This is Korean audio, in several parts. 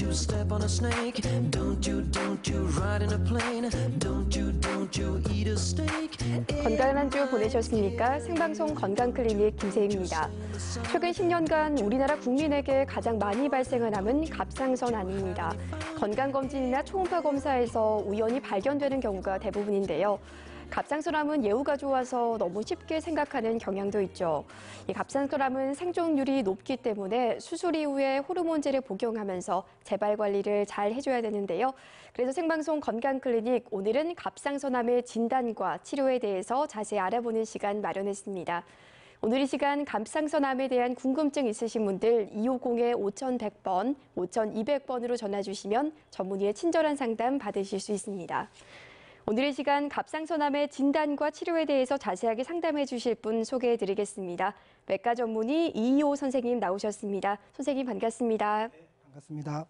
you step on a snake. Don't you ride in a plane. Don't you eat a steak. 건강한 한 주 보내셨습니까? 생방송 건강클리닉 김세희입니다. 최근 10년간 우리나라 국민에게 가장 많이 발생한 암은 갑상선 암입니다. 건강검진이나 초음파 검사에서 우연히 발견되는 경우가 대부분인데요. 갑상선암은 예후가 좋아서 너무 쉽게 생각하는 경향도 있죠. 이 갑상선암은 생존율이 높기 때문에 수술 이후에 호르몬제를 복용하면서 재발 관리를 잘 해줘야 되는데요. 그래서 생방송 건강클리닉 오늘은 갑상선암의 진단과 치료에 대해서 자세히 알아보는 시간 마련했습니다. 오늘 이 시간 갑상선암에 대한 궁금증 있으신 분들 250-5100번, 5200번으로 전화 주시면 전문의의 친절한 상담 받으실 수 있습니다. 오늘 이 시간 갑상선암의 진단과 치료에 대해서 자세하게 상담해 주실 분 소개해 드리겠습니다. 외과 전문의 이희호 선생님 나오셨습니다. 선생님 반갑습니다. 네, 반갑습니다.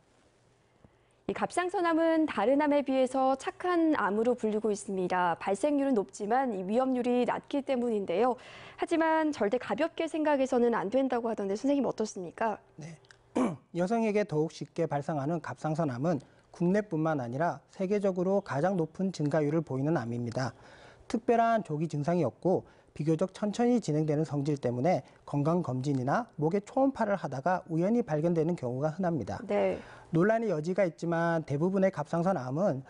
이 갑상선암은 다른 암에 비해서 착한 암으로 불리고 있습니다. 발생률은 높지만 이 위험률이 낮기 때문인데요. 하지만 절대 가볍게 생각해서는 안 된다고 하던데 선생님 어떻습니까? 네, 여성에게 더욱 쉽게 발생하는 갑상선암은 국내뿐만 아니라 세계적으로 가장 높은 증가율을 보이는 암입니다. 특별한 조기 증상이 없고 비교적 천천히 진행되는 성질 때문에 건강검진이나 목의 초음파를 하다가 우연히 발견되는 경우가 흔합니다. 네. 논란의 여지가 있지만 대부분의 갑상선암은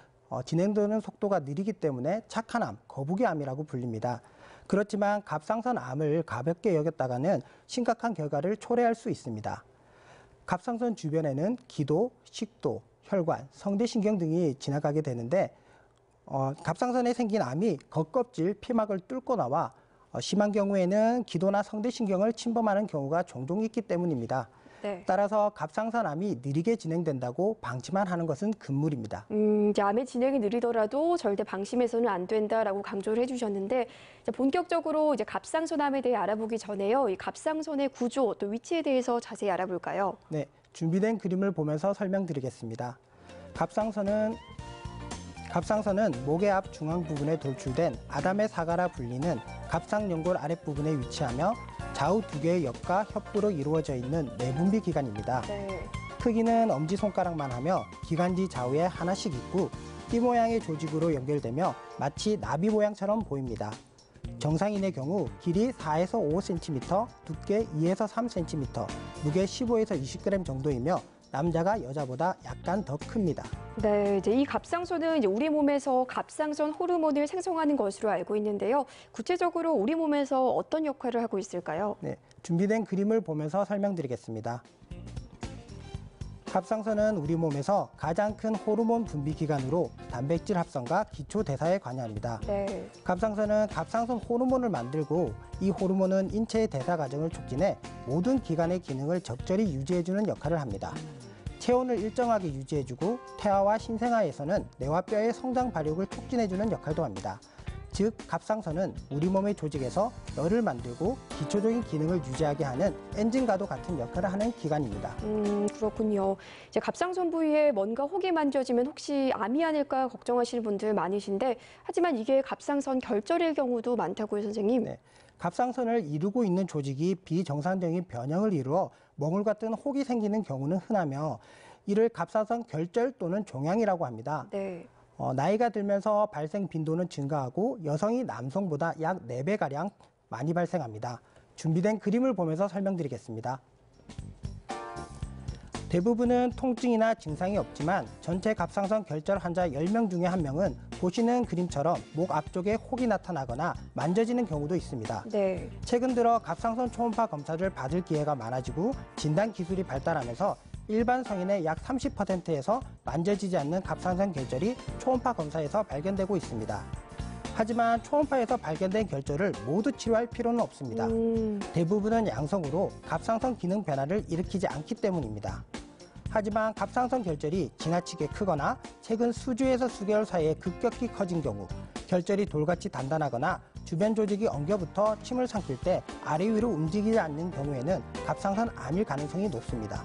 진행되는 속도가 느리기 때문에 착한 암, 거북이암이라고 불립니다. 그렇지만 갑상선암을 가볍게 여겼다가는 심각한 결과를 초래할 수 있습니다. 갑상선 주변에는 기도, 식도, 혈관, 성대신경 등이 지나가게 되는데 갑상선에 생긴 암이 겉껍질 피막을 뚫고 나와 심한 경우에는 기도나 성대신경을 침범하는 경우가 종종 있기 때문입니다. 네. 따라서 갑상선암이 느리게 진행된다고 방치만 하는 것은 금물입니다. 이제 암의 진행이 느리더라도 절대 방심해서는 안 된다라고 강조를 해주셨는데 이제 본격적으로 이제 갑상선암에 대해 알아보기 전에요. 이 갑상선의 구조 또 위치에 대해서 자세히 알아볼까요? 네, 준비된 그림을 보면서 설명드리겠습니다. 갑상선은 목의 앞 중앙 부분에 돌출된 아담의 사가라 불리는 갑상연골 아랫부분에 위치하며 좌우 두 개의 옆과 협부로 이루어져 있는 내분비 기관입니다. 네. 크기는 엄지손가락만 하며 기관지 좌우에 하나씩 있고 띠 모양의 조직으로 연결되며 마치 나비 모양처럼 보입니다. 정상인의 경우 길이 4에서 5cm, 두께 2에서 3cm, 무게 15에서 20g 정도이며 남자가 여자보다 약간 더 큽니다. 네, 이제 이 갑상선은 이제 우리 몸에서 갑상선 호르몬을 생성하는 것으로 알고 있는데요. 구체적으로 우리 몸에서 어떤 역할을 하고 있을까요? 네, 준비된 그림을 보면서 설명드리겠습니다. 갑상선은 우리 몸에서 가장 큰 호르몬 분비 기관으로 단백질 합성과 기초 대사에 관여합니다. 네. 갑상선은 갑상선 호르몬을 만들고 이 호르몬은 인체의 대사 과정을 촉진해 모든 기관의 기능을 적절히 유지해주는 역할을 합니다. 체온을 일정하게 유지해주고 태아와 신생아에서는 뇌와 뼈의 성장 발육을 촉진해주는 역할도 합니다. 즉, 갑상선은 우리 몸의 조직에서 열을 만들고 기초적인 기능을 유지하게 하는 엔진과도 같은 역할을 하는 기관입니다. 그렇군요. 이제 갑상선 부위에 뭔가 혹이 만져지면 혹시 암이 아닐까 걱정하시는 분들 많으신데 하지만 이게 갑상선 결절일 경우도 많다고요, 선생님? 네, 갑상선을 이루고 있는 조직이 비정상적인 변형을 이루어 멍울 같은 혹이 생기는 경우는 흔하며 이를 갑상선 결절 또는 종양이라고 합니다. 네. 나이가 들면서 발생 빈도는 증가하고 여성이 남성보다 약 4배가량 많이 발생합니다. 준비된 그림을 보면서 설명드리겠습니다. 대부분은 통증이나 증상이 없지만 전체 갑상선 결절 환자 10명 중에 1명은 보시는 그림처럼 목 앞쪽에 혹이 나타나거나 만져지는 경우도 있습니다. 네. 최근 들어 갑상선 초음파 검사를 받을 기회가 많아지고 진단 기술이 발달하면서 일반 성인의 약 30%에서 만져지지 않는 갑상선 결절이 초음파 검사에서 발견되고 있습니다. 하지만 초음파에서 발견된 결절을 모두 치료할 필요는 없습니다. 대부분은 양성으로 갑상선 기능 변화를 일으키지 않기 때문입니다. 하지만 갑상선 결절이 지나치게 크거나 최근 수주에서 수개월 사이에 급격히 커진 경우, 결절이 돌같이 단단하거나 주변 조직이 엉겨붙어 침을 삼킬 때 아래 위로 움직이지 않는 경우에는 갑상선 암일 가능성이 높습니다.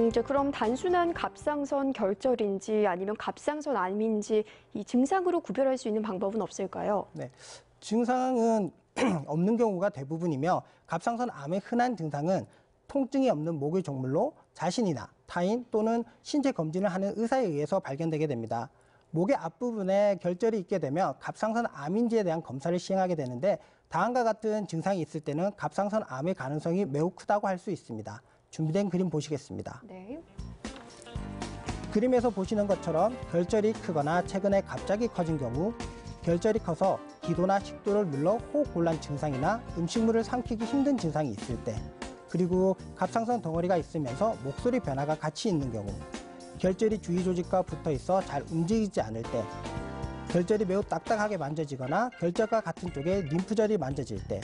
이제 그럼 단순한 갑상선 결절인지 아니면 갑상선 암인지 이 증상으로 구별할 수 있는 방법은 없을까요? 네, 증상은 없는 경우가 대부분이며 갑상선 암의 흔한 증상은 통증이 없는 목의 종물로 자신이나 타인 또는 신체 검진을 하는 의사에 의해서 발견되게 됩니다. 목의 앞부분에 결절이 있게 되면 갑상선 암인지에 대한 검사를 시행하게 되는데 다음과 같은 증상이 있을 때는 갑상선 암의 가능성이 매우 크다고 할 수 있습니다. 준비된 그림 보시겠습니다. 네. 그림에서 보시는 것처럼 결절이 크거나 최근에 갑자기 커진 경우, 결절이 커서 기도나 식도를 눌러 호흡 곤란 증상이나 음식물을 삼키기 힘든 증상이 있을 때, 그리고 갑상선 덩어리가 있으면서 목소리 변화가 같이 있는 경우, 결절이 주위 조직과 붙어 있어 잘 움직이지 않을 때, 결절이 매우 딱딱하게 만져지거나 결절과 같은 쪽에 림프절이 만져질 때,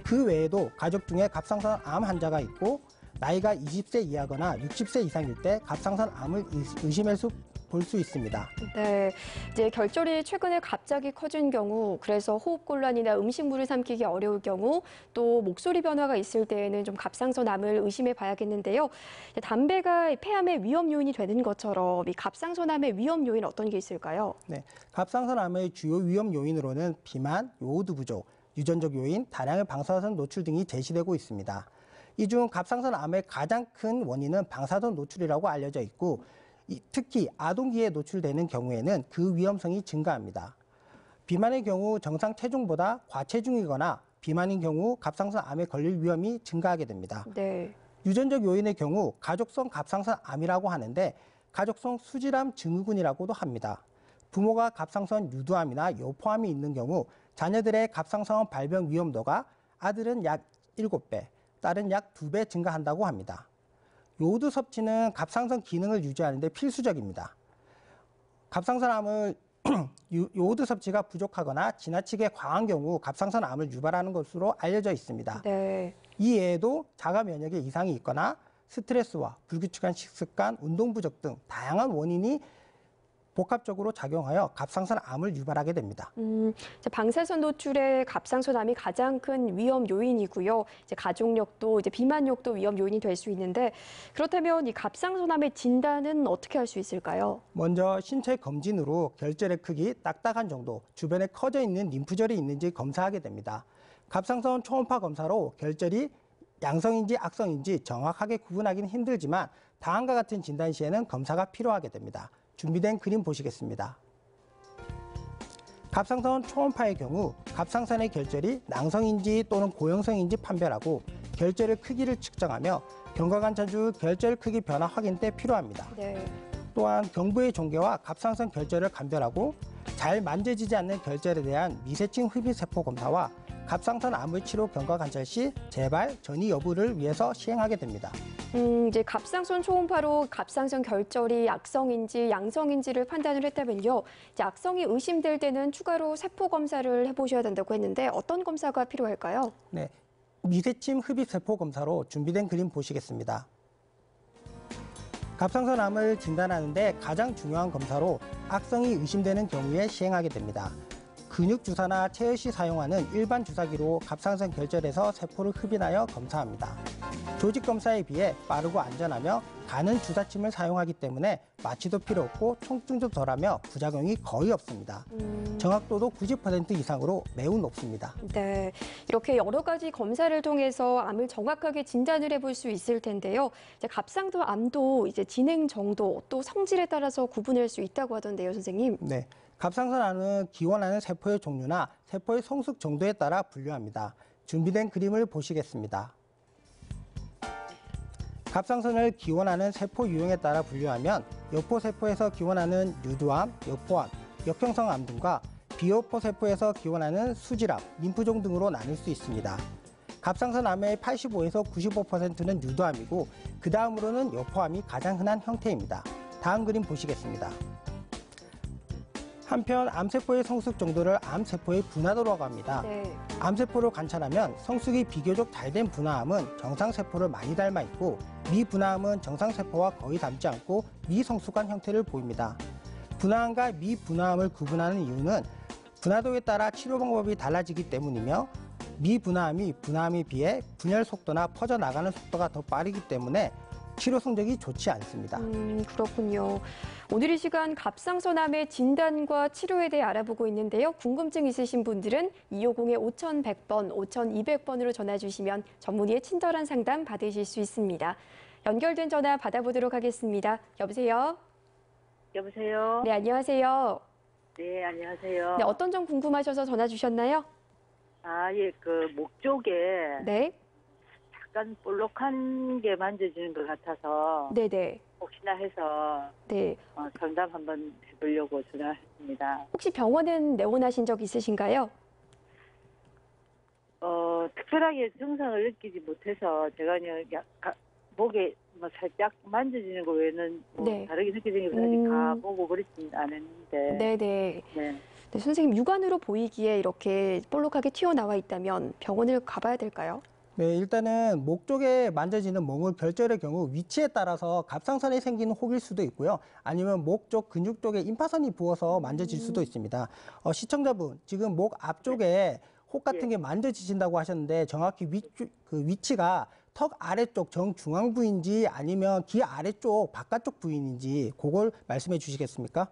그 외에도 가족 중에 갑상선 암 환자가 있고 나이가 20세 이하거나 60세 이상일 때 갑상선 암을 의심해서 볼 수 있습니다. 네, 이제 결절이 최근에 갑자기 커진 경우, 그래서 호흡곤란이나 음식물을 삼키기 어려울 경우, 또 목소리 변화가 있을 때에는 좀 갑상선 암을 의심해 봐야겠는데요. 담배가 폐암의 위험 요인이 되는 것처럼 이 갑상선 암의 위험 요인 어떤 게 있을까요? 네, 갑상선 암의 주요 위험 요인으로는 비만, 요오드 부족, 유전적 요인, 다량의 방사선 노출 등이 제시되고 있습니다. 이 중 갑상선 암의 가장 큰 원인은 방사선 노출이라고 알려져 있고, 특히 아동기에 노출되는 경우에는 그 위험성이 증가합니다. 비만의 경우 정상 체중보다 과체중이거나 비만인 경우 갑상선 암에 걸릴 위험이 증가하게 됩니다. 네. 유전적 요인의 경우 가족성 갑상선 암이라고 하는데 가족성 수질암 증후군이라고도 합니다. 부모가 갑상선 유두암이나 요포암이 있는 경우 자녀들의 갑상선 발병 위험도가 아들은 약 7배, 딸은 약 2배 증가한다고 합니다. 요오드 섭취는 갑상선 기능을 유지하는 데 필수적입니다. 갑상선 암을 요오드 섭취가 부족하거나 지나치게 과한 경우 갑상선 암을 유발하는 것으로 알려져 있습니다. 네. 이 외에도 자가 면역에 이상이 있거나 스트레스와 불규칙한 식습관, 운동 부족 등 다양한 원인이 복합적으로 작용하여 갑상선 암을 유발하게 됩니다. 방사선 노출의 갑상선 암이 가장 큰 위험 요인이고요. 이제 가족력도, 이제 비만력도 위험 요인이 될 수 있는데, 그렇다면 이 갑상선 암의 진단은 어떻게 할 수 있을까요? 먼저 신체 검진으로 결절의 크기, 딱딱한 정도, 주변에 커져 있는 림프절이 있는지 검사하게 됩니다. 갑상선 초음파 검사로 결절이 양성인지 악성인지 정확하게 구분하기는 힘들지만 다음과 같은 진단 시에는 검사가 필요하게 됩니다. 준비된 그림 보시겠습니다. 갑상선 초음파의 경우 갑상선의 결절이 낭성인지 또는 고형성인지 판별하고 결절의 크기를 측정하며 경과관찰 결절 크기 변화 확인 때 필요합니다. 네. 또한 경부의 종괴와 갑상선 결절을 감별하고 잘 만져지지 않는 결절에 대한 미세층 흡입세포 검사와 갑상선 암의 치료 경과 관찰 시 재발, 전이 여부를 위해서 시행하게 됩니다. 이제 갑상선 초음파로 갑상선 결절이 악성인지 양성인지를 판단을 했다면요. 이제 악성이 의심될 때는 추가로 세포 검사를 해보셔야 된다고 했는데 어떤 검사가 필요할까요? 네, 미세침 흡입세포 검사로 준비된 그림 보시겠습니다. 갑상선 암을 진단하는데 가장 중요한 검사로 악성이 의심되는 경우에 시행하게 됩니다. 근육 주사나 체열 시 사용하는 일반 주사기로 갑상선 결절에서 세포를 흡인하여 검사합니다. 조직 검사에 비해 빠르고 안전하며 가는 주사침을 사용하기 때문에 마취도 필요 없고 통증도 덜하며 부작용이 거의 없습니다. 정확도도 90% 이상으로 매우 높습니다. 네, 이렇게 여러 가지 검사를 통해서 암을 정확하게 진단을 해볼 수 있을 텐데요. 이제 갑상선 암도 이제 진행 정도 또 성질에 따라서 구분할 수 있다고 하던데요, 선생님. 네, 갑상선 암은 기원하는 세포의 종류나 세포의 성숙 정도에 따라 분류합니다. 준비된 그림을 보시겠습니다. 갑상선을 기원하는 세포 유형에 따라 분류하면 여포세포에서 기원하는 유두암, 여포암, 역형성암 등과 비여포세포에서 기원하는 수질암, 림프종 등으로 나눌 수 있습니다. 갑상선 암의 85에서 95%는 유두암이고 그 다음으로는 여포암이 가장 흔한 형태입니다. 다음 그림 보시겠습니다. 한편 암세포의 성숙 정도를 암세포의 분화도라고 합니다. 네. 암세포를 관찰하면 성숙이 비교적 잘된 분화암은 정상세포를 많이 닮아 있고 미분화암은 정상세포와 거의 닮지 않고 미성숙한 형태를 보입니다. 분화암과 미분화암을 구분하는 이유는 분화도에 따라 치료 방법이 달라지기 때문이며 미분화암이 분화암에 비해 분열 속도나 퍼져나가는 속도가 더 빠르기 때문에 치료 성적이 좋지 않습니다. 그렇군요. 오늘 이 시간 갑상선암의 진단과 치료에 대해 알아보고 있는데요. 궁금증 있으신 분들은 250-5100번, 5200번으로 전화 주시면 전문의의 친절한 상담 받으실 수 있습니다. 연결된 전화 받아보도록 하겠습니다. 여보세요? 여보세요? 네, 안녕하세요. 네, 안녕하세요. 네, 어떤 점 궁금하셔서 전화 주셨나요? 아, 예, 그 목 쪽에 네, 약간 볼록한 게 만져지는 것 같아서 네네. 혹시나 해서 네. 상담 한번 해보려고 전화했습니다. 혹시 병원은 내원하신 적 있으신가요? 특별하게 증상을 느끼지 못해서 제가 그냥 목에 뭐 살짝 만져지는 거 외에는 뭐 네. 다르게 느껴지는 게 아직 가보고 그렇진 않았는데. 네네. 네. 네, 선생님, 육안으로 보이기에 이렇게 볼록하게 튀어나와 있다면 병원을 가봐야 될까요? 네, 일단은 목 쪽에 만져지는 멍울 결절의 경우 위치에 따라서 갑상선에 생기는 혹일 수도 있고요. 아니면 목 쪽 근육 쪽에 임파선이 부어서 만져질 수도 있습니다. 시청자분, 지금 목 앞쪽에 혹 같은 게 만져지신다고 하셨는데 정확히 그 위치가 턱 아래쪽 정중앙 부위인지 아니면 귀 아래쪽 바깥쪽 부위인지 그걸 말씀해 주시겠습니까?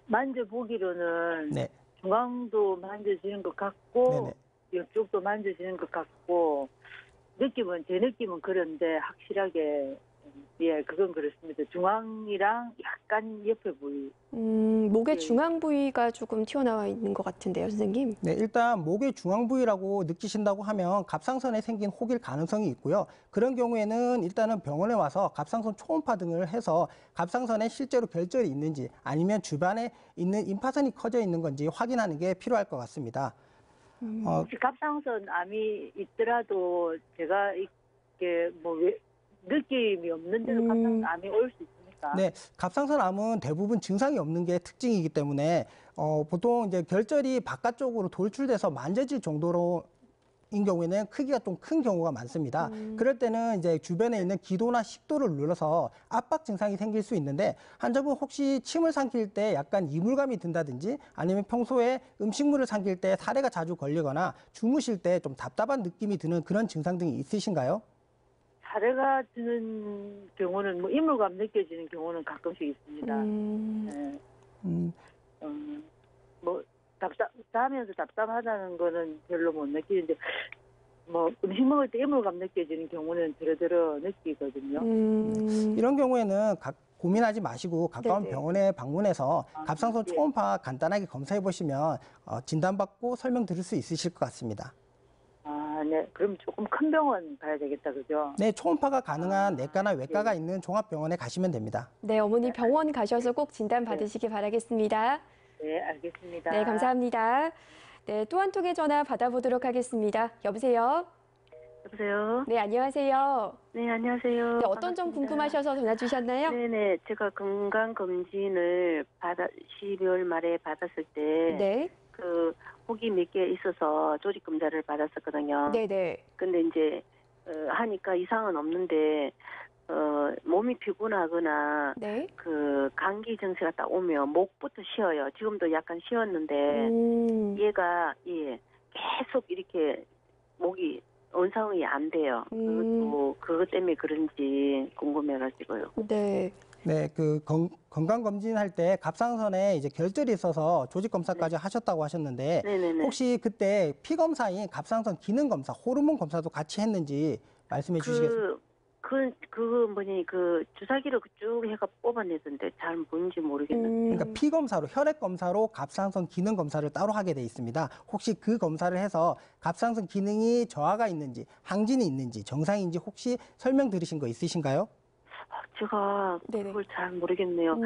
만져보기로는 네. 중앙도 만져지는 것 같고 네네. 이쪽도 만져지는 것 같고 제 느낌은 그런데 확실하게 예, 그건 그렇습니다. 중앙이랑 약간 옆에 부위. 목의 네. 중앙 부위가 조금 튀어나와 있는 것 같은데요, 선생님. 네, 일단 목의 중앙 부위라고 느끼신다고 하면 갑상선에 생긴 혹일 가능성이 있고요. 그런 경우에는 일단은 병원에 와서 갑상선 초음파 등을 해서 갑상선에 실제로 결절이 있는지 아니면 주변에 있는 임파선이 커져 있는 건지 확인하는 게 필요할 것 같습니다. 혹시 갑상선 암이 있더라도 제가 이렇게 뭐 느낌이 없는데도 갑상선 암이 올 수 있습니까? 네, 갑상선 암은 대부분 증상이 없는 게 특징이기 때문에 보통 이제 결절이 바깥쪽으로 돌출돼서 만져질 정도로 인 경우에는 크기가 좀 큰 경우가 많습니다. 그럴 때는 이제 주변에 있는 기도나 식도를 눌러서 압박 증상이 생길 수 있는데 환자분 혹시 침을 삼킬 때 약간 이물감이 든다든지 아니면 평소에 음식물을 삼킬 때 사례가 자주 걸리거나 주무실 때 좀 답답한 느낌이 드는 그런 증상 등이 있으신가요? 사례가 드는 경우는 뭐 이물감 느껴지는 경우는 가끔씩 있습니다. 네. 뭐 자면서 답답하다는 거는 별로 못 느끼는데 뭐 음식 먹을 때 이물감 느껴지는 경우는 드러드러 느끼거든요. 이런 경우에는 고민하지 마시고 가까운 네네. 병원에 방문해서 갑상선 예. 초음파 간단하게 검사해 보시면 진단받고 설명 드릴 수 있으실 것 같습니다. 아, 네. 그럼 조금 큰 병원 가야 되겠다, 그죠? 네, 초음파가 가능한 내과나 외과가 있는 종합병원에 가시면 됩니다. 네, 어머니 병원 가셔서 꼭 진단 받으시기 바라겠습니다. 네, 알겠습니다. 네, 감사합니다. 네, 또 한 통의 전화 받아보도록 하겠습니다. 여보세요? 여보세요? 네, 안녕하세요. 네, 안녕하세요. 네, 어떤 점 반갑습니다. 궁금하셔서 전화 주셨나요? 네네, 제가 건강검진을 12월 말에 받았을 때, 네, 혹이 몇 개 있어서 조직검사를 받았었거든요. 네네. 근데 이제, 하니까 이상은 없는데, 몸이 피곤하거나, 네. 감기 증세가 딱 오면 목부터 쉬어요. 지금도 약간 쉬었는데, 얘가, 예, 계속 이렇게 목이 원상이 안 돼요. 그것 때문에 그런지 궁금해가지고요. 네. 네, 건강검진할 때 갑상선에 이제 결절이 있어서 조직검사까지 하셨다고 하셨는데 네네네. 혹시 그때 피검사인 갑상선 기능검사, 호르몬 검사도 같이 했는지 말씀해 주시겠습니까? 주사기로 쭉 해가 뽑아내던데 잘 뭔지 모르겠는데. 그러니까 피검사로 혈액 검사로 갑상선 기능 검사를 따로 하게 돼 있습니다. 혹시 그 검사를 해서 갑상선 기능이 저하가 있는지, 항진이 있는지, 정상인지 혹시 설명 들으신 거 있으신가요? 제가 네네. 그걸 잘 모르겠네요.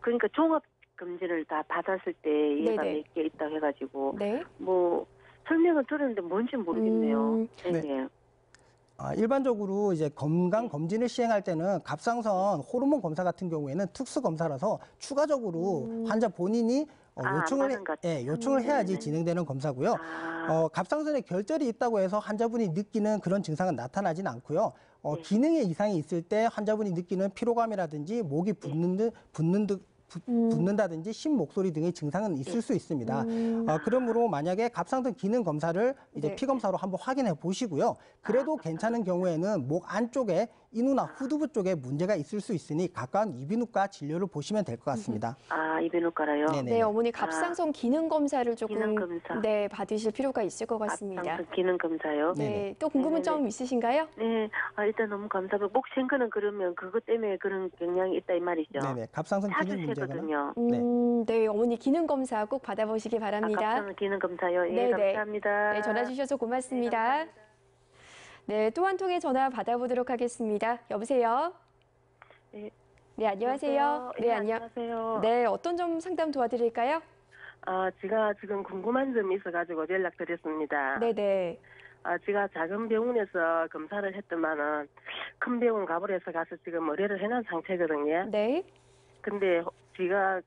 그러니까 종합 검진을 다 받았을 때 얘가 네네. 몇 개 있다 해가지고 네. 뭐 설명은 들었는데 뭔지 모르겠네요. 네. 네. 일반적으로 이제 건강 검진을 시행할 때는 갑상선 호르몬 검사 같은 경우에는 특수 검사라서 추가적으로 환자 본인이 요청을 해야지 네네네. 진행되는 검사고요. 갑상선에 결절이 있다고 해서 환자분이 느끼는 그런 증상은 나타나진 않고요. 기능에 이상이 있을 때 환자분이 느끼는 피로감이라든지 목이 붓는 붓는다든지 신목소리 등의 증상은 있을 수 있습니다. 그러므로 만약에 갑상선 기능 검사를 이제 네. 피 검사로 한번 확인해 보시고요. 그래도 괜찮은 경우에는 목 안쪽에 인후나 후두부 쪽에 문제가 있을 수 있으니 가까운 이비인후과 진료를 보시면 될 것 같습니다. 아, 이비인후과라요? 네네. 네, 어머니 갑상선 기능 검사를 조금 기능 검사. 네, 받으실 필요가 있을 것 같습니다. 갑상선 기능 검사요? 네, 네네. 또 궁금한 네네네. 점 있으신가요? 네, 일단 너무 감사하고 목 쉔 거는 그러면 그것 때문에 그런 경향이 있다 이 말이죠. 네네. 갑상선 기능 문제가 사주세거든요. 네, 어머니 기능 검사 꼭 받아보시기 바랍니다. 갑상선 기능 검사요. 예, 네네. 감사합니다. 네, 전화 주셔서 고맙습니다. 네, 또 한 통의 전화 받아보도록 하겠습니다. 여보세요? 네. 네, 안녕하세요. 네, 안녕하세요. 네, 어떤 점 상담 도와드릴까요? 제가 지금 궁금한 점이 있어가지고 연락드렸습니다. 네네. 제가 작은 병원에서 검사를 했더만은 큰 병원 가버려서 가서 지금 의뢰를 해놓은 상태거든요. 네. 근데 제가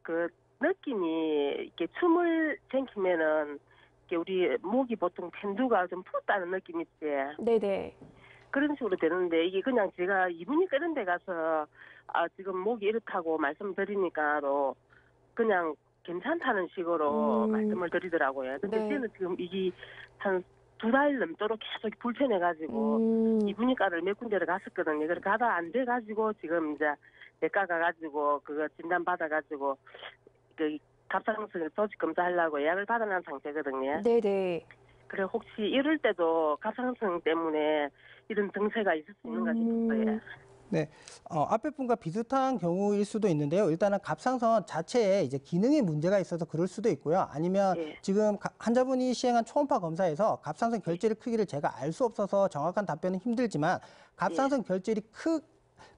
그 느낌이 이렇게 춤을 챙기면은 이렇게 우리 목이 보통 펜두가 좀 푹다는 느낌 있지. 네네. 그런 식으로 되는데 이게 그냥 제가 이분이 이런 데 가서 지금 목이 이렇다고 말씀드리니까도 그냥 괜찮다는 식으로 말씀을 드리더라고요. 근데 네. 저는 지금 이게 한 2달 넘도록 계속 불편해가지고 이분이과를 몇 군데를 갔었거든요. 그래 가다 안 돼가지고 지금 이제 내과 가가지고 그거 진단 받아가지고 그 갑상선 조직 검사하려고 예약을 받아놓은 상태거든요. 네네. 그래 혹시 이럴 때도 갑상선 때문에 이런 증세가 있을 수 있는가 싶었어요. 네, 앞에 분과 비슷한 경우일 수도 있는데요. 일단은 갑상선 자체에 이제 기능에 문제가 있어서 그럴 수도 있고요. 아니면 예. 지금 환자분이 시행한 초음파 검사에서 갑상선 결제리 크기를 제가 알 수 없어서 정확한 답변은 힘들지만 갑상선 결제리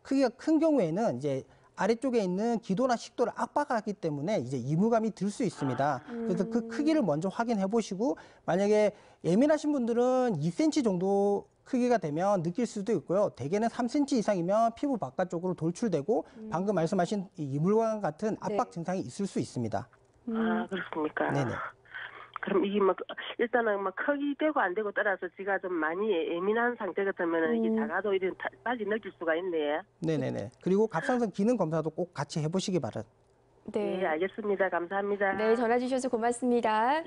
크기가 큰 경우에는 이제 아래쪽에 있는 기도나 식도를 압박하기 때문에 이제 이물감이 들 수 있습니다. 그래서 그 크기를 먼저 확인해 보시고 만약에 예민하신 분들은 2cm 정도 크기가 되면 느낄 수도 있고요. 대개는 3cm 이상이면 피부 바깥쪽으로 돌출되고 방금 말씀하신 이 이물감 같은 압박 증상이 있을 수 있습니다. 그렇습니까? 네네. 그럼 이게 일단은 크기 되고 안 되고 따라서 제가 좀 많이 예민한 상태 같으면 이게 작아도 이런 빨리 느낄 수가 있네요. 네네네. 그리고 갑상선 기능 검사도 꼭 같이 해보시기 바랍니다. 네, 알겠습니다. 감사합니다. 네, 전화 주셔서 고맙습니다.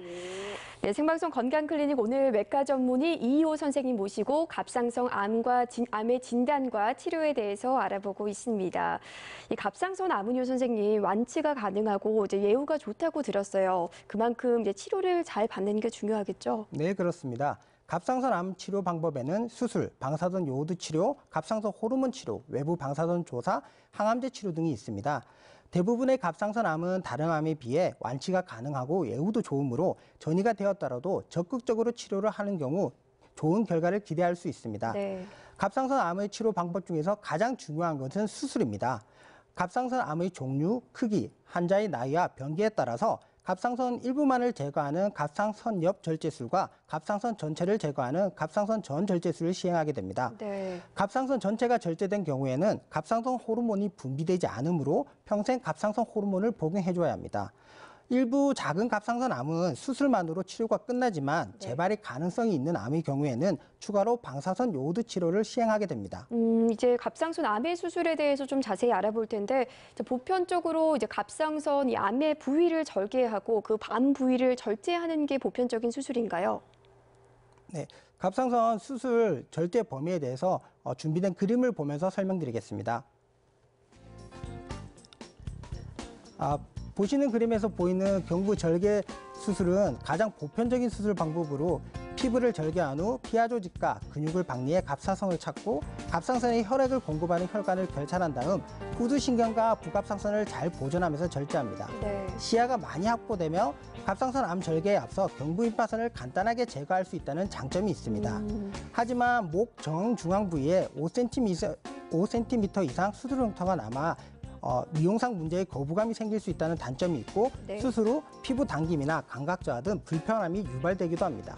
네, 생방송 건강클리닉 오늘 외과 전문의 이희호 선생님 모시고 갑상선 암의 진단과 치료에 대해서 알아보고 있습니다. 이 갑상선 암은요, 선생님 완치가 가능하고 이제 예후가 좋다고 들었어요. 그만큼 이제 치료를 잘 받는 게 중요하겠죠? 네, 그렇습니다. 갑상선 암 치료 방법에는 수술, 방사선 요오드 치료, 갑상선 호르몬 치료, 외부 방사선 조사, 항암제 치료 등이 있습니다. 대부분의 갑상선 암은 다른 암에 비해 완치가 가능하고 예후도 좋으므로 전이가 되었더라도 적극적으로 치료를 하는 경우 좋은 결과를 기대할 수 있습니다. 네. 갑상선 암의 치료 방법 중에서 가장 중요한 것은 수술입니다. 갑상선 암의 종류, 크기, 환자의 나이와 병기에 따라서 갑상선 일부만을 제거하는 갑상선 옆 절제술과 갑상선 전체를 제거하는 갑상선 전 절제술을 시행하게 됩니다. 네. 갑상선 전체가 절제된 경우에는 갑상선 호르몬이 분비되지 않으므로 평생 갑상선 호르몬을 복용해줘야 합니다. 일부 작은 갑상선 암은 수술만으로 치료가 끝나지만 재발의 가능성이 있는 암의 경우에는 추가로 방사선 요오드 치료를 시행하게 됩니다. 이제 갑상선 암의 수술에 대해서 좀 자세히 알아볼 텐데 이제 보편적으로 이제 갑상선 이 암의 부위를 절개하고 그 암 부위를 절제하는 게 보편적인 수술인가요? 네, 갑상선 수술 절제 범위에 대해서 준비된 그림을 보면서 설명드리겠습니다. 보시는 그림에서 보이는 경부 절개 수술은 가장 보편적인 수술 방법으로 피부를 절개한 후 피하 조직과 근육을 박리해 갑상선을 찾고 갑상선에 혈액을 공급하는 혈관을 결찰한 다음 후두신경과 부갑상선을 잘 보존하면서 절제합니다. 네. 시야가 많이 확보되며 갑상선 암 절개에 앞서 경부임파선을 간단하게 제거할 수 있다는 장점이 있습니다. 하지만 목 정중앙 부위에 5cm 이상 수술 흉터가 남아 미용상 문제의 거부감이 생길 수 있다는 단점이 있고 네. 수술 후 피부 당김이나 감각 저하 등 불편함이 유발되기도 합니다.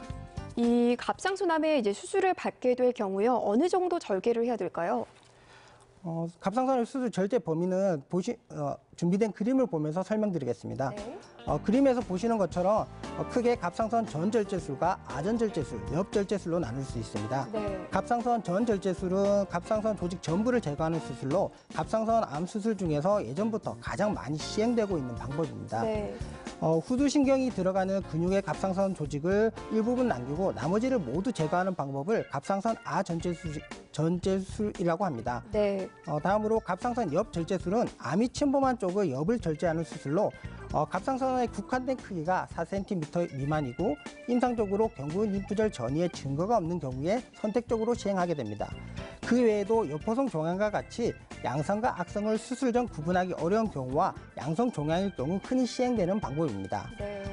이 갑상선 암에 이제 수술을 받게 될 경우요, 어느 정도 절개를 해야 될까요? 갑상선 수술 절제 범위는 준비된 그림을 보면서 설명드리겠습니다. 네. 그림에서 보시는 것처럼 크게 갑상선 전 절제술과 아전 절제술, 옆 절제술로 나눌 수 있습니다. 네. 갑상선 전 절제술은 갑상선 조직 전부를 제거하는 수술로 갑상선 암 수술 중에서 예전부터 가장 많이 시행되고 있는 방법입니다. 네. 후두신경이 들어가는 근육의 갑상선 조직을 일부분 남기고 나머지를 모두 제거하는 방법을 갑상선 전제술이라고 합니다. 네. 다음으로 갑상선 옆 절제술은 암이 침범한 쪽의 옆을 절제하는 수술로 갑상선의 국한된 크기가 4cm 미만이고 임상적으로 경부 림프절 전이의 증거가 없는 경우에 선택적으로 시행하게 됩니다. 그 외에도 옆포성 종양과 같이 양성과 악성을 수술 전 구분하기 어려운 경우와 양성 종양일 경우 흔히 시행되는 방법입니다. 네.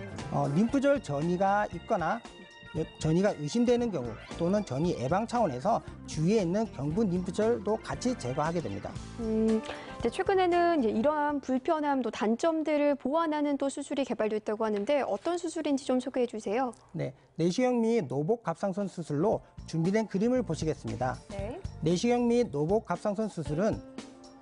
림프절 전이가 있거나 전이가 의심되는 경우 또는 전이 예방 차원에서 주위에 있는 경부 림프절도 같이 제거하게 됩니다. 최근에는 이제 이러한 불편함 또 단점들을 보완하는 또 수술이 개발됐다고 하는데 어떤 수술인지 좀 소개해 주세요. 네, 내시경 및 노복 갑상선 수술로 준비된 그림을 보시겠습니다. 네. 내시경 및 노복 갑상선 수술은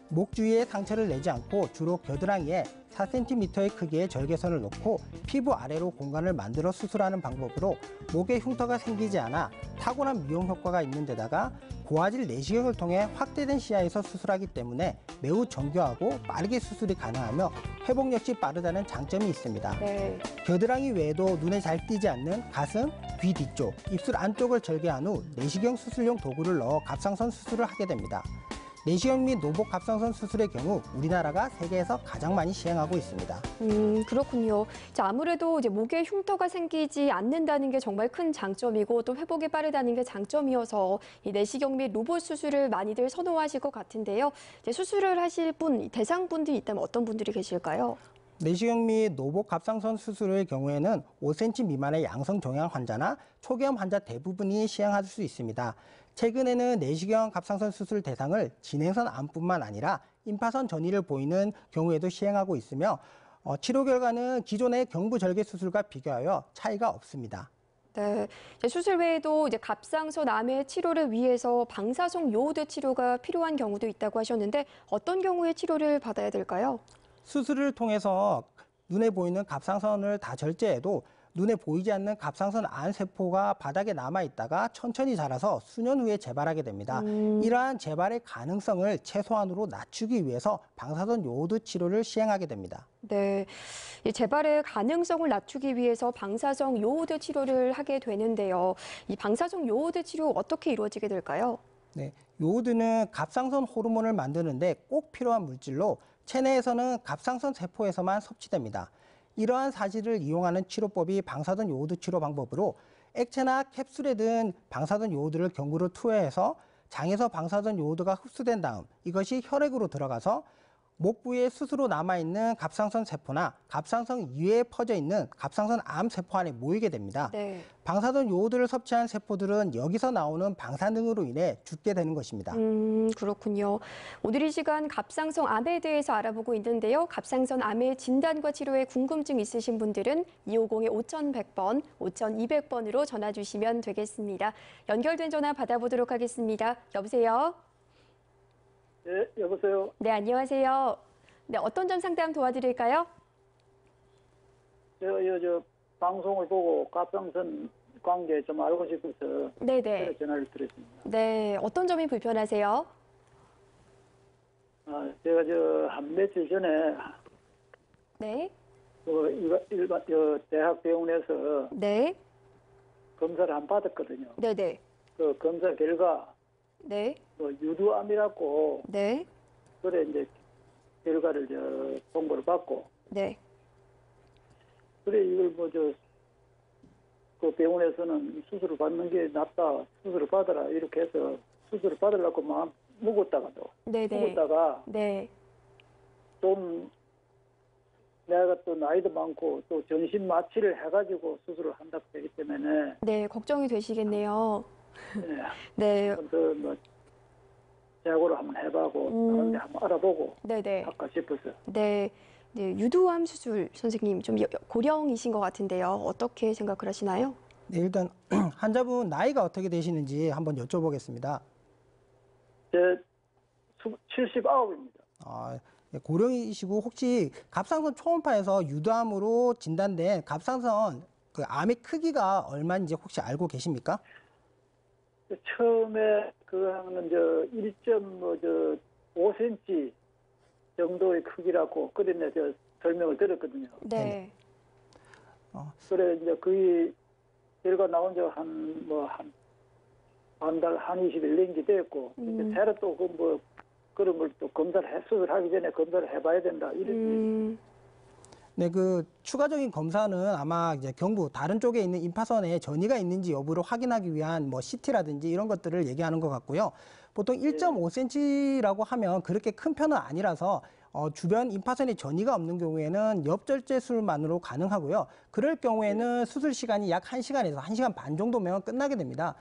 목 주위에 상처를 내지 않고 주로 겨드랑이에 4cm의 크기의 절개선을 놓고 피부 아래로 공간을 만들어 수술하는 방법으로 목에 흉터가 생기지 않아 타고난 미용 효과가 있는 데다가 고화질 내시경을 통해 확대된 시야에서 수술하기 때문에 매우 정교하고 빠르게 수술이 가능하며 회복 역시 빠르다는 장점이 있습니다. 네. 겨드랑이 외에도 눈에 잘 띄지 않는 가슴, 귀 뒤쪽, 입술 안쪽을 절개한 후 내시경 수술용 도구를 넣어 갑상선 수술을 하게 됩니다. 내시경 및 노복 갑상선 수술의 경우 우리나라가 세계에서 가장 많이 시행하고 있습니다. 그렇군요. 자, 아무래도 이제 목에 흉터가 생기지 않는다는 게 정말 큰 장점이고 또 회복이 빠르다는 게 장점이어서 이 내시경 및 로봇 수술을 많이들 선호하실 것 같은데요. 이제 수술을 하실 대상분들이 있다면 어떤 분들이 계실까요? 내시경 및 노복 갑상선 수술의 경우에는 5cm 미만의 양성 종양 환자나 초기암 환자 대부분이 시행할 수 있습니다. 최근에는 내시경 갑상선 수술 대상을 진행선 암뿐만 아니라 임파선 전이를 보이는 경우에도 시행하고 있으며 치료 결과는 기존의 경부 절개 수술과 비교하여 차이가 없습니다. 네, 수술 외에도 이제 갑상선 암의 치료를 위해서 방사성 요오드 치료가 필요한 경우도 있다고 하셨는데 어떤 경우에 치료를 받아야 될까요? 수술을 통해서 눈에 보이는 갑상선을 다 절제해도 눈에 보이지 않는 갑상선 안 세포가 바닥에 남아있다가 천천히 자라서 수년 후에 재발하게 됩니다. 이러한 재발의 가능성을 최소한으로 낮추기 위해서 방사선 요오드 치료를 시행하게 됩니다. 네, 이 재발의 가능성을 낮추기 위해서 방사성 요오드 치료를 하게 되는데요. 이 방사성 요오드 치료 어떻게 이루어지게 될까요? 네, 요오드는 갑상선 호르몬을 만드는데 꼭 필요한 물질로 체내에서는 갑상선 세포에서만 섭취됩니다. 이러한 사실을 이용하는 치료법이 방사선 요오드 치료 방법으로 액체나 캡슐에 든 방사선 요오드를 경구로 투여해서 장에서 방사선 요오드가 흡수된 다음 이것이 혈액으로 들어가서 목 부위에 스스로 남아있는 갑상선 세포나 갑상선 이외에 퍼져 있는 갑상선 암 세포 안에 모이게 됩니다. 네. 방사선 요오드를 섭취한 세포들은 여기서 나오는 방사 등으로 인해 죽게 되는 것입니다. 그렇군요. 오늘 이 시간 갑상선 암에 대해서 알아보고 있는데요. 갑상선 암의 진단과 치료에 궁금증 있으신 분들은 250-5100번, 5200번으로 전화 주시면 되겠습니다. 연결된 전화 받아보도록 하겠습니다. 여보세요? 네, 여보세요. 네, 안녕하세요. 네, 어떤 점 상담 도와드릴까요? 저 방송을 보고 갑상선 관계 좀 알고 싶어서 네네. 전화를 드렸습니다. 네, 어떤 점이 불편하세요? 제가 한 며칠 전에 네. 일반 대학 병원에서 네. 검사를 한 받았거든요. 네네. 그 검사 결과 네. 유두암이라고 네. 그래 이제 결과를 통보를 받고 네. 그래 이걸 그 병원에서는 수술을 받는 게 낫다 수술을 받아라 이렇게 해서 수술을 받으려고 마음 먹었다가도 네네. 네. 좀 내가 또 나이도 많고 또 전신 마취를 해가지고 수술을 한다고 되기 때문에 네, 걱정이 되시겠네요. 네. 네. 한번 재고를 한번 해보고 다른데 한번 알아보고 네네. 할까 싶어서. 네. 네, 유두암 수술 선생님 좀 고령이신 것 같은데요. 어떻게 생각을 하시나요? 네, 일단 환자분 나이가 어떻게 되시는지 한번 여쭤보겠습니다. 제 79입니다. 아, 예, 고령이시고 혹시 갑상선 초음파에서 유도암으로 진단된 갑상선 그 암의 크기가 얼마인지 혹시 알고 계십니까? 처음에 그거는 1.5cm 정도의 크기라고 그랬네 설명을 드렸거든요. 네. 그래 이제 그 결과 나온 지 한 반달 한 20일 넘게 됐고 이제 새로 또 그런 걸 또 수술하기 전에 검사를 해봐야 된다 이런. 네, 그 추가적인 검사는 아마 이제 경부 다른 쪽에 있는 임파선에 전이가 있는지 여부를 확인하기 위한 뭐 CT라든지 이런 것들을 얘기하는 것 같고요. 보통 1.5cm라고 하면 그렇게 큰 편은 아니라서 주변 임파선에 전이가 없는 경우에는 엽절제술만으로 가능하고요. 그럴 경우에는 수술 시간이 약 1시간에서 1시간 반 정도면 끝나게 됩니다.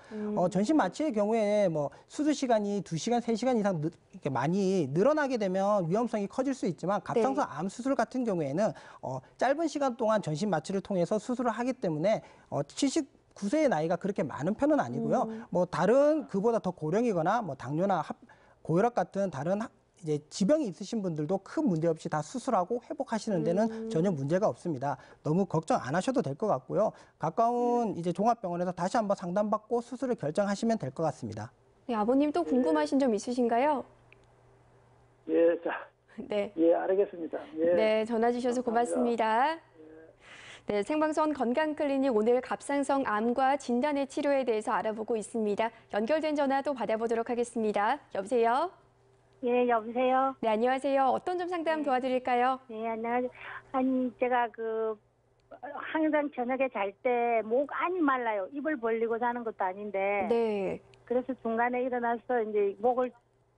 전신 마취의 경우에 뭐 수술 시간이 2시간, 3시간 이상 이렇게 많이 늘어나게 되면 위험성이 커질 수 있지만 갑상선 암 수술 같은 경우에는 짧은 시간 동안 전신 마취를 통해서 수술을 하기 때문에 79세의 나이가 그렇게 많은 편은 아니고요. 뭐 다른 그보다 더 고령이거나 뭐 당뇨나 고혈압 같은 다른 이제 지병이 있으신 분들도 큰 문제 없이 다 수술하고 회복하시는 데는 전혀 문제가 없습니다. 너무 걱정 안 하셔도 될 것 같고요. 가까운 이제 종합병원에서 다시 한번 상담받고 수술을 결정하시면 될 것 같습니다. 네, 아버님 또 궁금하신 점 있으신가요? 예, 네. 예, 알겠습니다. 예. 네, 전화 주셔서 고맙습니다. 네, 생방송 건강클리닉 오늘 갑상선 암과 진단의 치료에 대해서 알아보고 있습니다. 연결된 전화 또 받아보도록 하겠습니다. 여보세요? 예, 여보세요? 네, 안녕하세요. 어떤 점 상담 도와드릴까요? 네, 안녕하세요. 제가 항상 저녁에 잘 때 목 안이 말라요. 입을 벌리고 자는 것도 아닌데. 네. 그래서 중간에 일어나서 이제 목을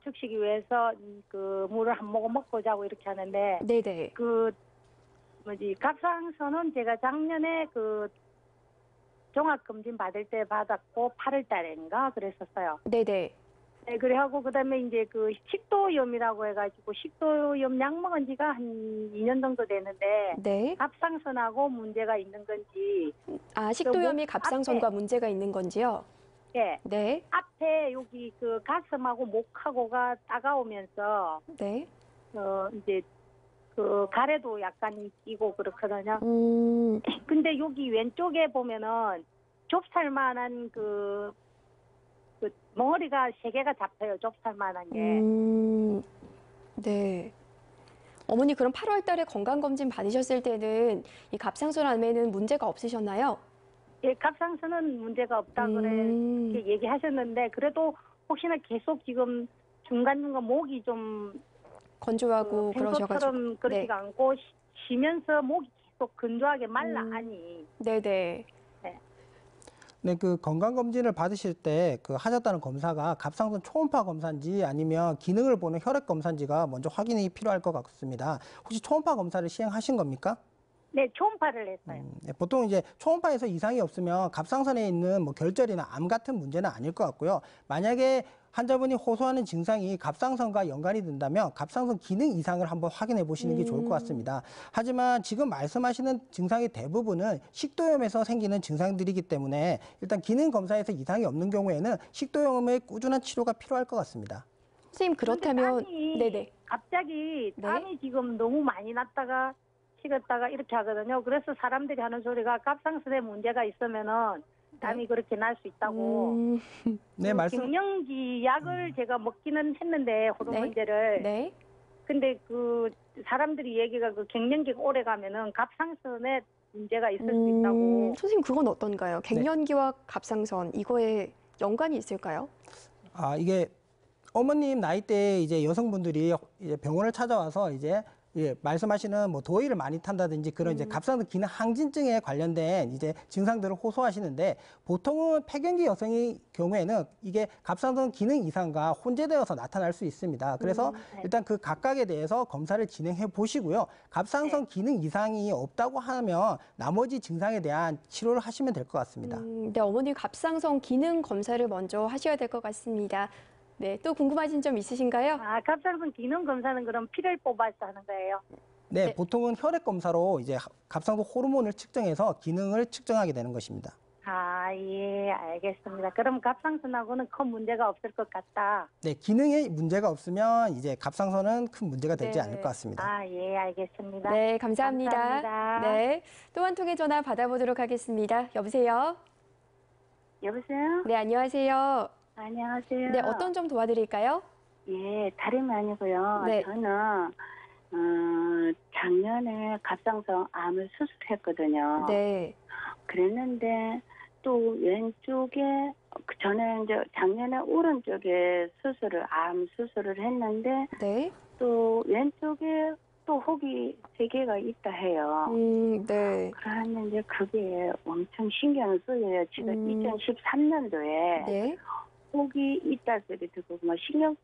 축시기 위해서 물을 한 모금 먹고 자고 이렇게 하는데. 네네. 갑상선은 제가 작년에 종합검진 받을 때 받았고 8월 달인가 그랬었어요. 네네. 네, 그래하고 그다음에 이제 식도염이라고 해가지고 식도염 약 먹은 지가 한 2년 정도 되는데 네. 갑상선하고 문제가 있는 건지. 아, 식도염이 갑상선과 문제가 있는 건지요? 예. 네. 앞에 여기 가슴하고 목하고가 따가우면서 네. 이제 가래도 약간 끼고 그렇거든요. 근데 여기 왼쪽에 보면은 좁쌀만한 멍어리가 3개가 잡혀요. 좁쌀만한 게. 네. 어머니 그럼 8월 달에 건강검진 받으셨을 때는 이 갑상선 암에는 문제가 없으셨나요? 예, 갑상선은 문제가 없다 그렇게 얘기하셨는데 그래도 혹시나 계속 지금 중간중간 목이 좀 건조하고 그러셔가지고. 평소처럼 그렇지가 않고 쉬면서 목이 계속 건조하게 말라하니. 네네. 네, 그 건강검진을 받으실 때 하셨다는 검사가 갑상선 초음파 검사인지 아니면 기능을 보는 혈액 검사인지가 먼저 확인이 필요할 것 같습니다. 혹시 초음파 검사를 시행하신 겁니까? 네, 초음파를 했어요. 네, 보통 이제 초음파에서 이상이 없으면 갑상선에 있는 뭐 결절이나 암 같은 문제는 아닐 것 같고요. 만약에 환자분이 호소하는 증상이 갑상선과 연관이 된다면 갑상선 기능 이상을 한번 확인해 보시는 게 좋을 것 같습니다. 하지만 지금 말씀하시는 증상의 대부분은 식도염에서 생기는 증상들이기 때문에 일단 기능 검사에서 이상이 없는 경우에는 식도염의 꾸준한 치료가 필요할 것 같습니다. 선생님 그렇다면 네네. 갑자기 땀이 지금 너무 많이 났다가 식었다가 이렇게 하거든요. 그래서 사람들이 하는 소리가 갑상선에 문제가 있으면은 땀이 그렇게 날 수 있다고. 네, 갱년기 약을 제가 먹기는 했는데 호르몬제를. 네. 근데 사람들이 얘기가 갱년기가 오래 가면은 갑상선에 문제가 있을 수 있다고. 선생님 그건 어떤가요? 갱년기와 갑상선 이거에 연관이 있을까요? 아, 이게 어머님 나이대에 이제 여성분들이 이제 병원을 찾아와서 이제 말씀하시는 뭐 더위를 많이 탄다든지 그런 이제 갑상선 기능 항진증에 관련된 이제 증상들을 호소하시는데 보통은 폐경기 여성의 경우에는 이게 갑상선 기능 이상과 혼재되어서 나타날 수 있습니다. 그래서 일단 그 각각에 대해서 검사를 진행해 보시고요. 갑상선 기능 이상이 없다고 하면 나머지 증상에 대한 치료를 하시면 될 것 같습니다. 네, 어머니 갑상선 기능 검사를 먼저 하셔야 될 것 같습니다. 네, 또 궁금하신 점 있으신가요? 아, 갑상선 기능 검사는 그럼 피를 뽑아서 하는 거예요? 네, 보통은 혈액 검사로 이제 갑상선 호르몬을 측정해서 기능을 측정하게 되는 것입니다. 아, 예, 알겠습니다. 그럼 갑상선하고는 큰 문제가 없을 것 같다. 네, 기능에 문제가 없으면 이제 갑상선은 큰 문제가 되지 네. 않을 것 같습니다. 아, 예, 알겠습니다. 네, 감사합니다. 감사합니다. 네, 또 한 통의 전화 받아보도록 하겠습니다. 여보세요? 여보세요? 네, 안녕하세요. 안녕하세요. 네, 어떤 점 도와드릴까요? 예, 다름이 아니고요. 네. 저는 작년에 갑상선 암을 수술했거든요. 네. 그랬는데 또 왼쪽에 저는 이제 작년에 오른쪽에 암 수술을 했는데 네. 또 왼쪽에 또 혹이 3개가 있다 해요. 네. 그러는데 그게 엄청 신경을 써요. 지금 2013년도에 네. 혹이 있다 소리 듣고 막 신경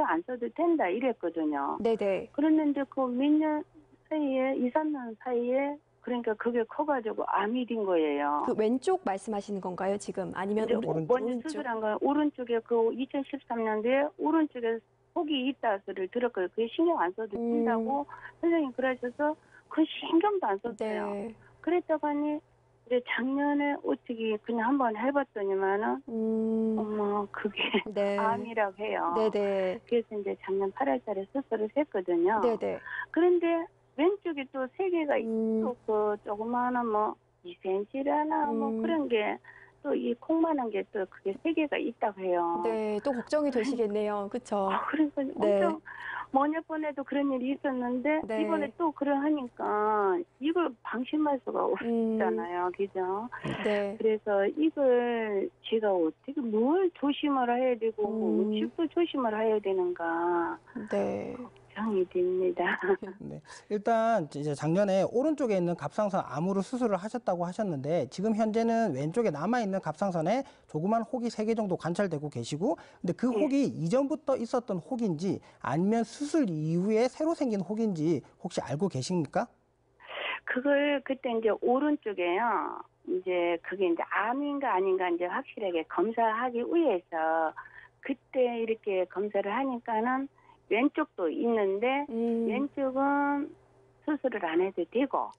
안 써도 된다 이랬거든요. 네네. 그랬는데 그 몇 년 사이에 2, 3년 사이에 그러니까 그게 커가지고 암이 된 거예요. 그 왼쪽 말씀하시는 건가요, 지금? 아니면 먼저 오른쪽? 수술한 건 오른쪽에 그 2013년도에 오른쪽에 혹이 있다 소리를 들었거든요. 그게 신경 안 써도 된다고 선생님 그러셔서 그 신경도 안 썼어요. 네. 그랬다가니 이제 작년에 어떻게 그냥 한번 해봤더니만은 어머 그게 네. 암이라고 해요. 네네. 그래서 이제 작년 8월달에 수술을 했거든요. 네네. 그런데 왼쪽에 또 3개가 있고 그 조그마한 뭐 2cm라나 뭐 그런 게 또 이 콩만한 게 또 그게 3개가 있다고 해요. 네, 또 걱정이 되시겠네요. 그렇죠? 그래서 네. 엄청 번에도 그런 일이 있었는데 네. 이번에 또 그러하니까 이걸 방심할 수가 없잖아요. 그죠? 네. 그래서 이걸 제가 어떻게 뭘 조심을 해야 되고 음식도 조심을 해야 되는가 네. 걱정이 됩니다. 네, 일단 이제 작년에 오른쪽에 있는 갑상선 암으로 수술을 하셨다고 하셨는데 지금 현재는 왼쪽에 남아있는 갑상선에 조그만 혹이 3개 정도 관찰되고 계시고 근데 그 혹이 이전부터 있었던 혹인지 아니면 수술 이후에 새로 생긴 혹인지 혹시 알고 계십니까? 그걸 그때 이제 오른쪽에요. 이제 그게 이제 암인가 아닌가 이제 확실하게 검사하기 위해서 그때 이렇게 검사를 하니까는 왼쪽도 있는데 왼쪽은 수술을 안 해도 되고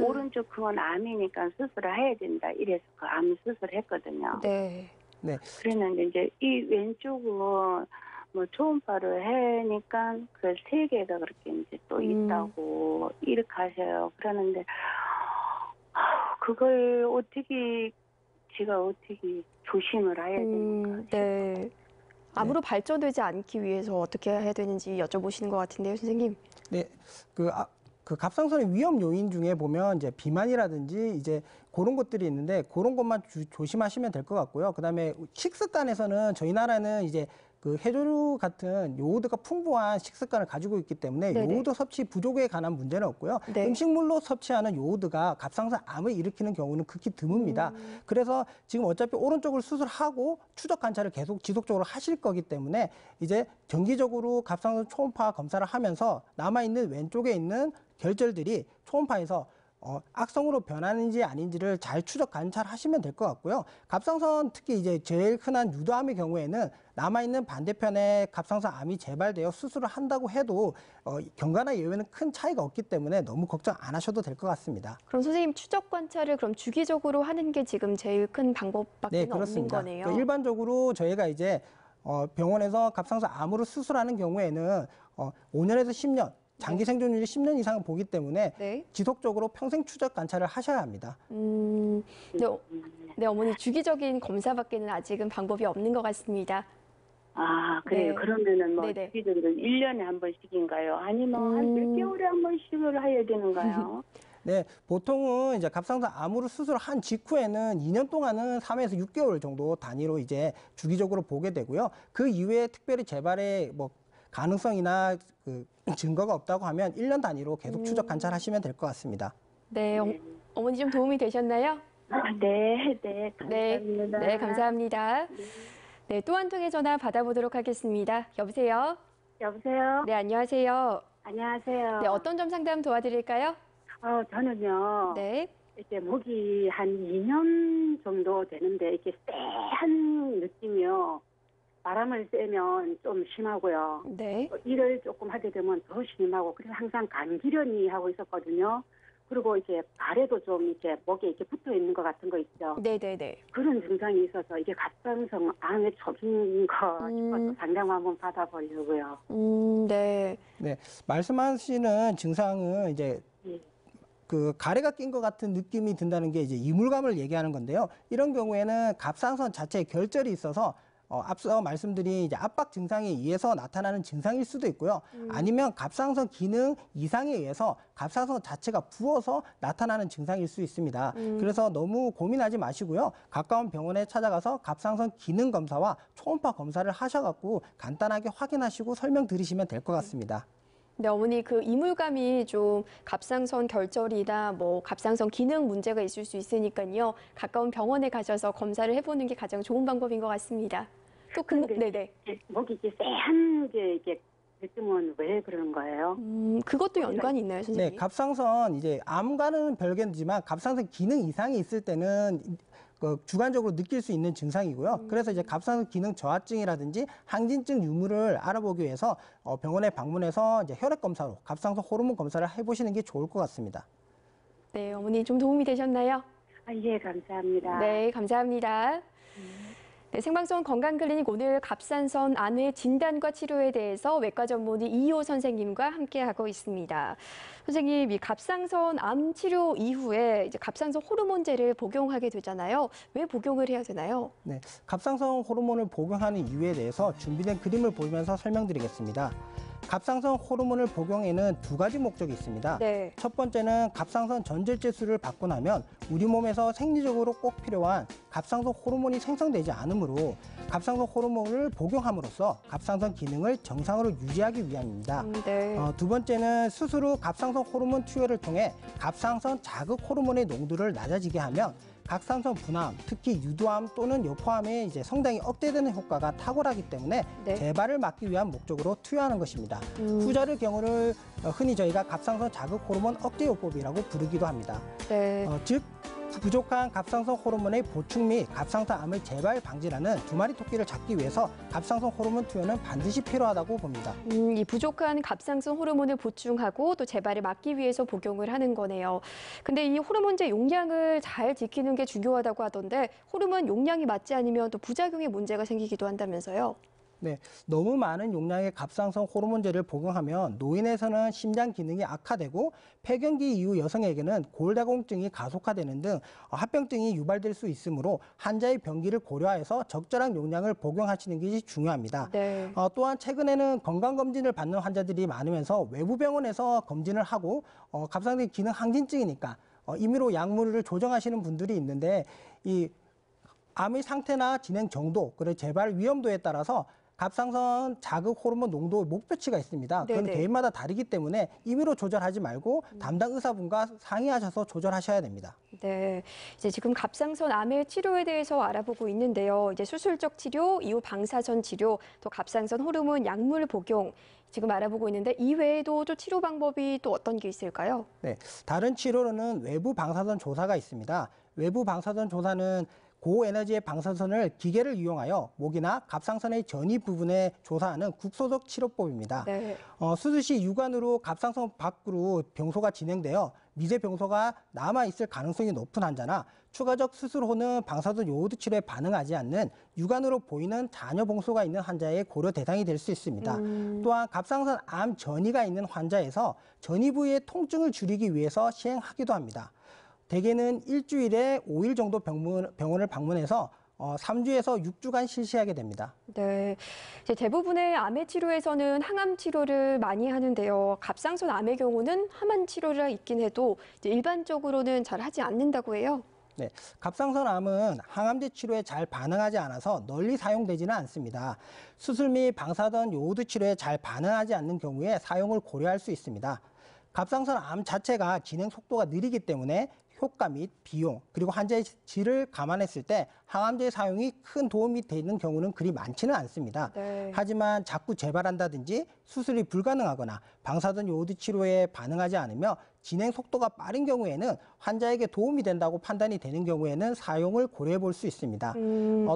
오른쪽 그건 암이니까 수술을 해야 된다 이래서 그 암 수술을 했거든요. 네. 네. 그랬는데 이제 이 왼쪽은 뭐 초음파를 하니까 그 3개가 그렇게 이제 또 있다고 이렇게 하셔요. 그러는데 그걸 어떻게 제가 어떻게 조심을 해야 되는가. 네. 암으로 발전되지 않기 위해서 어떻게 해야 되는지 여쭤보시는 것 같은데요, 선생님. 네, 그 갑상선의 위험 요인 중에 보면 이제 비만이라든지 이제 그런 것들이 있는데 그런 것만 조심하시면 될 것 같고요. 그다음에 식습관에서는 저희 나라는 이제 그 해조류 같은 요오드가 풍부한 식습관을 가지고 있기 때문에 네네. 요오드 섭취 부족에 관한 문제는 없고요. 네. 음식물로 섭취하는 요오드가 갑상선 암을 일으키는 경우는 극히 드뭅니다. 그래서 지금 어차피 오른쪽을 수술하고 추적 관찰을 계속 지속적으로 하실 거기 때문에 이제 정기적으로 갑상선 초음파 검사를 하면서 남아있는 왼쪽에 있는 결절들이 초음파에서 악성으로 변하는지 아닌지를 잘 추적 관찰하시면 될 것 같고요. 갑상선 특히 이제 제일 흔한 유도암의 경우에는 남아있는 반대편에 갑상선 암이 재발되어 수술을 한다고 해도 경과나 예외는 큰 차이가 없기 때문에 너무 걱정 안 하셔도 될 것 같습니다. 그럼 선생님 추적 관찰을 그럼 주기적으로 하는 게 지금 제일 큰 방법밖에 네, 없는 그렇습니다. 거네요. 그러니까 일반적으로 저희가 이제 병원에서 갑상선 암으로 수술하는 경우에는 5년에서 10년 장기 생존율이 10년 이상을 보기 때문에 네. 지속적으로 평생 추적 관찰을 하셔야 합니다. 네, 어머니 주기적인 검사밖에는 아직은 방법이 없는 것 같습니다. 아, 그래요. 네. 그러면은 뭐 네네. 주기적으로 1년에 한 번씩인가요? 아니면 한 몇 개월에 한 번씩을 해야 되는가요? 네, 보통은 이제 갑상선 암으로 수술한 직후에는 2년 동안은 3에서 6개월 정도 단위로 이제 주기적으로 보게 되고요. 그 이후에 특별히 재발의 뭐 가능성이나 그 증거가 없다고 하면 1년 단위로 계속 추적 관찰하시면 될 것 같습니다. 네, 어머니 좀 도움이 되셨나요? 네, 네, 감사합니다. 네, 감사합니다. 네, 또 한 통의 전화 받아보도록 하겠습니다. 여보세요? 여보세요? 네, 안녕하세요. 안녕하세요. 네, 어떤 점 상담 도와드릴까요? 저는요. 네. 이렇게 목이 한 2년 정도 되는데 이렇게 쎄한 느낌이요. 바람을 쐬면 좀 심하고요. 네. 일을 조금 하게 되면 더 심하고 그래서 항상 감기련이 하고 있었거든요. 그리고 이제 발에도 좀 이렇게 목에 이렇게 붙어 있는 것 같은 거 있죠. 네네네. 그런 증상이 있어서 이게 갑상선 암에 초기인가 싶어서 상담 한번 받아보려고요. 네. 네, 말씀하시는 증상은 이제 예. 그 가래가 낀 것 같은 느낌이 든다는 게 이제 이물감을 얘기하는 건데요. 이런 경우에는 갑상선 자체에 결절이 있어서 앞서 말씀드린 이제 압박 증상에 의해서 나타나는 증상일 수도 있고요. 아니면 갑상선 기능 이상에 의해서 갑상선 자체가 부어서 나타나는 증상일 수 있습니다. 그래서 너무 고민하지 마시고요. 가까운 병원에 찾아가서 갑상선 기능 검사와 초음파 검사를 하셔갖고 간단하게 확인하시고 설명 들으시면 될 것 같습니다. 네, 어머니 그 이물감이 좀 갑상선 결절이나 뭐 갑상선 기능 문제가 있을 수 있으니까요. 가까운 병원에 가셔서 검사를 해보는 게 가장 좋은 방법인 것 같습니다. 또 네네. 목이 이렇게 쎄한 게 이게 느낌은 왜 그러는 거예요? 그것도 연관이 있나요, 선생님? 네, 갑상선 이제 암과는 별개지만 갑상선 기능 이상이 있을 때는 주관적으로 느낄 수 있는 증상이고요. 그래서 이제 갑상선 기능 저하증이라든지 항진증 유무를 알아보기 위해서 병원에 방문해서 이제 혈액 검사로 갑상선 호르몬 검사를 해보시는 게 좋을 것 같습니다. 네, 어머니 좀 도움이 되셨나요? 예, 감사합니다. 네, 감사합니다. 네, 생방송 건강클리닉 오늘 갑상선 암의 진단과 치료에 대해서 외과 전문의 이효 선생님과 함께하고 있습니다. 선생님, 이 갑상선 암 치료 이후에 이제 갑상선 호르몬제를 복용하게 되잖아요. 왜 복용을 해야 되나요? 네, 갑상선 호르몬을 복용하는 이유에 대해서 준비된 그림을 보면서 설명드리겠습니다. 갑상선 호르몬을 복용에는 두 가지 목적이 있습니다. 네. 첫 번째는 갑상선 전절제술을 받고 나면 우리 몸에서 생리적으로 꼭 필요한 갑상선 호르몬이 생성되지 않으므로 갑상선 호르몬을 복용함으로써 갑상선 기능을 정상으로 유지하기 위함입니다. 네. 두 번째는 수술 후 갑상선 호르몬 투여를 통해 갑상선 자극 호르몬의 농도를 낮아지게 하면 갑상선 분암, 특히 유도암 또는 여포암의 이제 성장이 억제되는 효과가 탁월하기 때문에 네. 재발을 막기 위한 목적으로 투여하는 것입니다. 후자의 경우를 흔히 저희가 갑상선 자극 호르몬 억제 요법이라고 부르기도 합니다. 네. 즉 부족한 갑상선 호르몬의 보충 및 갑상선 암의 재발 방지라는 두 마리 토끼를 잡기 위해서 갑상선 호르몬 투여는 반드시 필요하다고 봅니다. 이 부족한 갑상선 호르몬을 보충하고 또 재발을 막기 위해서 복용을 하는 거네요. 근데 이 호르몬제 용량을 잘 지키는 게 중요하다고 하던데 호르몬 용량이 맞지 않으면 또 부작용의 문제가 생기기도 한다면서요? 네, 너무 많은 용량의 갑상선 호르몬제를 복용하면 노인에서는 심장 기능이 악화되고 폐경기 이후 여성에게는 골다공증이 가속화되는 등 합병증이 유발될 수 있으므로 환자의 병기를 고려해서 적절한 용량을 복용하시는 것이 중요합니다. 네. 또한 최근에는 건강검진을 받는 환자들이 많으면서 외부 병원에서 검진을 하고 갑상선 기능 항진증이니까 임의로 약물을 조정하시는 분들이 있는데 이 암의 상태나 진행 정도, 그리고 재발 위험도에 따라서 갑상선 자극 호르몬 농도 목표치가 있습니다. 그건 네네. 개인마다 다르기 때문에 임의로 조절하지 말고 담당 의사분과 상의하셔서 조절하셔야 됩니다. 네, 이제 지금 갑상선 암의 치료에 대해서 알아보고 있는데요. 이제 수술적 치료, 이후 방사선 치료, 또 갑상선 호르몬 약물 복용 지금 알아보고 있는데 이외에도 또 치료 방법이 또 어떤 게 있을까요? 네, 다른 치료로는 외부 방사선 조사가 있습니다. 외부 방사선 조사는 고에너지의 방사선을 기계를 이용하여 목이나 갑상선의 전이 부분에 조사하는 국소적 치료법입니다. 네. 수술 시 육안으로 갑상선 밖으로 병소가 진행되어 미세 병소가 남아있을 가능성이 높은 환자나 추가적 수술 후는 방사선 요오드 치료에 반응하지 않는 육안으로 보이는 잔여 봉소가 있는 환자의 고려 대상이 될 수 있습니다. 또한 갑상선 암 전이가 있는 환자에서 전이 부위의 통증을 줄이기 위해서 시행하기도 합니다. 대개는 일주일에 5일 정도 병원을 방문해서 3주에서 6주간 실시하게 됩니다. 네, 이제 대부분의 암의 치료에서는 항암 치료를 많이 하는데요. 갑상선 암의 경우는 항암 치료가 있긴 해도 이제 일반적으로는 잘 하지 않는다고 해요. 네, 갑상선 암은 항암제 치료에 잘 반응하지 않아서 널리 사용되지는 않습니다. 수술 및 방사선 요오드 치료에 잘 반응하지 않는 경우에 사용을 고려할 수 있습니다. 갑상선 암 자체가 진행 속도가 느리기 때문에 효과 및 비용, 그리고 환자의 질을 감안했을 때 항암제 사용이 큰 도움이 되는 경우는 그리 많지는 않습니다. 네. 하지만 자꾸 재발한다든지 수술이 불가능하거나 방사선 요오드 치료에 반응하지 않으며 진행 속도가 빠른 경우에는 환자에게 도움이 된다고 판단이 되는 경우에는 사용을 고려해 볼 수 있습니다.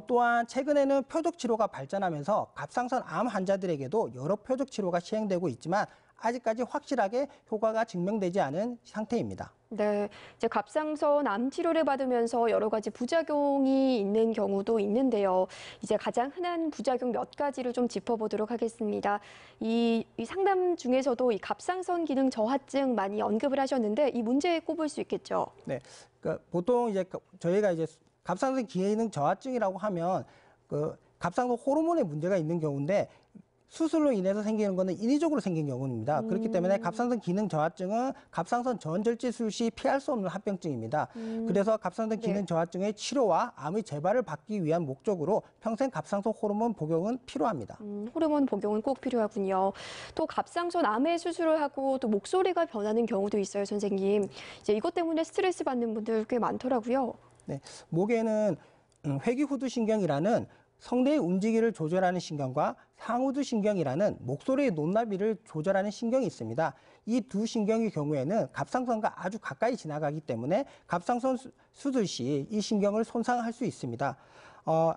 또한 최근에는 표적 치료가 발전하면서 갑상선 암 환자들에게도 여러 표적 치료가 시행되고 있지만 아직까지 확실하게 효과가 증명되지 않은 상태입니다. 네, 이제 갑상선 암 치료를 받으면서 여러 가지 부작용이 있는 경우도 있는데요. 이제 가장 흔한 부작용 몇 가지를 좀 짚어보도록 하겠습니다. 이 상담 중에서도 이 갑상선 기능 저하증 많이 언급을 하셨는데 이 문제에 꼽을 수 있겠죠. 네, 그러니까 보통 이제 저희가 이제 갑상선 기능 저하증이라고 하면 갑상선 호르몬에 문제가 있는 경우인데. 수술로 인해서 생기는 것은 인위적으로 생긴 경우입니다. 그렇기 때문에 갑상선 기능 저하증은 갑상선 전절제술 시 피할 수 없는 합병증입니다. 그래서 갑상선 기능 저하증의 치료와 암의 재발을 막기 위한 목적으로 평생 갑상선 호르몬 복용은 필요합니다. 호르몬 복용은 꼭 필요하군요. 또 갑상선 암의 수술을 하고 또 목소리가 변하는 경우도 있어요, 선생님. 이제 이것 때문에 스트레스 받는 분들 꽤 많더라고요. 네, 목에는 회귀후두신경이라는 성대의 움직임을 조절하는 신경과 상우두신경이라는 목소리의 높낮이를 조절하는 신경이 있습니다. 이 두 신경의 경우에는 갑상선과 아주 가까이 지나가기 때문에 갑상선 수술 시 이 신경을 손상할 수 있습니다.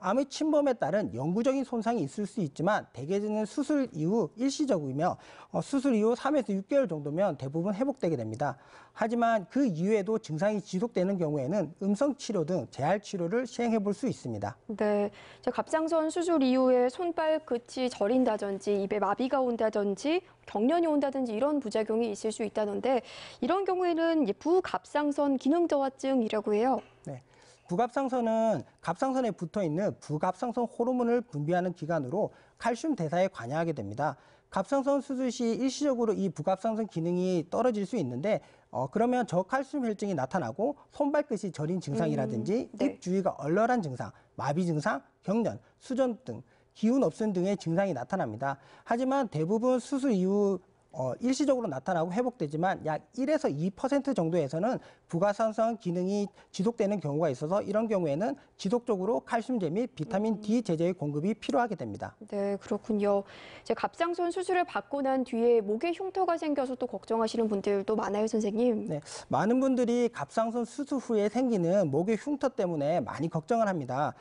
암의 침범에 따른 영구적인 손상이 있을 수 있지만 대개는 수술 이후 일시적이며 수술 이후 3에서 6개월 정도면 대부분 회복되게 됩니다. 하지만 그 이후에도 증상이 지속되는 경우에는 음성치료 등 재활치료를 시행해 볼 수 있습니다. 네, 갑상선 수술 이후에 손발끝이 저린다든지 입에 마비가 온다든지 경련이 온다든지 이런 부작용이 있을 수 있다는데 이런 경우에는 부갑상선 기능 저하증이라고 해요. 네. 부갑상선은 갑상선에 붙어있는 부갑상선 호르몬을 분비하는 기관으로 칼슘 대사에 관여하게 됩니다. 갑상선 수술 시 일시적으로 이 부갑상선 기능이 떨어질 수 있는데 그러면 저칼슘 혈증이 나타나고 손발끝이 저린 증상이라든지 네. 입 주위가 얼얼한 증상, 마비 증상, 경련, 수전 등 기운 없음 등의 증상이 나타납니다. 하지만 대부분 수술 이후 일시적으로 나타나고 회복되지만 약 1에서 2% 정도에서는 부갑상선 기능이 지속되는 경우가 있어서 이런 경우에는 지속적으로 칼슘제 및 비타민 D 제제의 공급이 필요하게 됩니다. 네, 그렇군요. 이제 갑상선 수술을 받고 난 뒤에 목에 흉터가 생겨서 또 걱정하시는 분들도 많아요, 선생님. 네, 많은 분들이 갑상선 수술 후에 생기는 목의 흉터 때문에 많이 걱정을 합니다.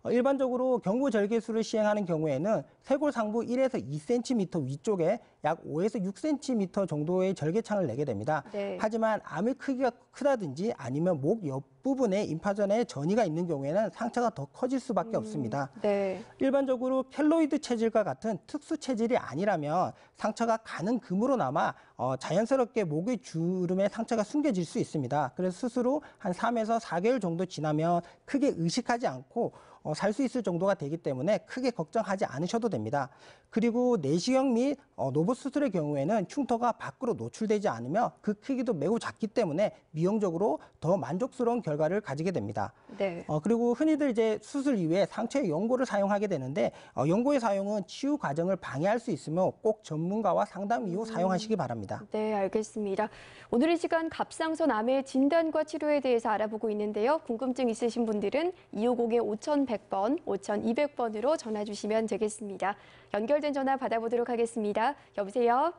일반적으로 경부절개술을 시행하는 경우에는 쇄골 상부 1에서 2cm 위쪽에 약 5에서 6cm 정도의 절개창을 내게 됩니다. 네. 하지만 암의 크기가 크다든지 아니면 목 옆부분에 임파전에 전이가 있는 경우에는 상처가 더 커질 수밖에 없습니다. 네. 일반적으로 켈로이드 체질과 같은 특수 체질이 아니라면 상처가 가는 금으로 남아 자연스럽게 목의 주름에 상처가 숨겨질 수 있습니다. 그래서 수술 후 한 3에서 4개월 정도 지나면 크게 의식하지 않고 살 수 있을 정도가 되기 때문에 크게 걱정하지 않으셔도 됩니다. 그리고 내시경 및 노보 수술의 경우에는 흉터가 밖으로 노출되지 않으며 그 크기도 매우 작기 때문에 미용적으로 더 만족스러운 결과를 가지게 됩니다. 네. 그리고 흔히들 이제 수술 이후에 상처에 연고를 사용하게 되는데 연고의 사용은 치유 과정을 방해할 수 있으며 꼭 전문가와 상담 이후 사용하시기 바랍니다. 네, 알겠습니다. 오늘 이 시간 갑상선 암의 진단과 치료에 대해서 알아보고 있는데요. 궁금증 있으신 분들은 250-5100번, 5200번으로 전화 주시면 되겠습니다. 연결된 전화 받아보도록 하겠습니다. 여보세요?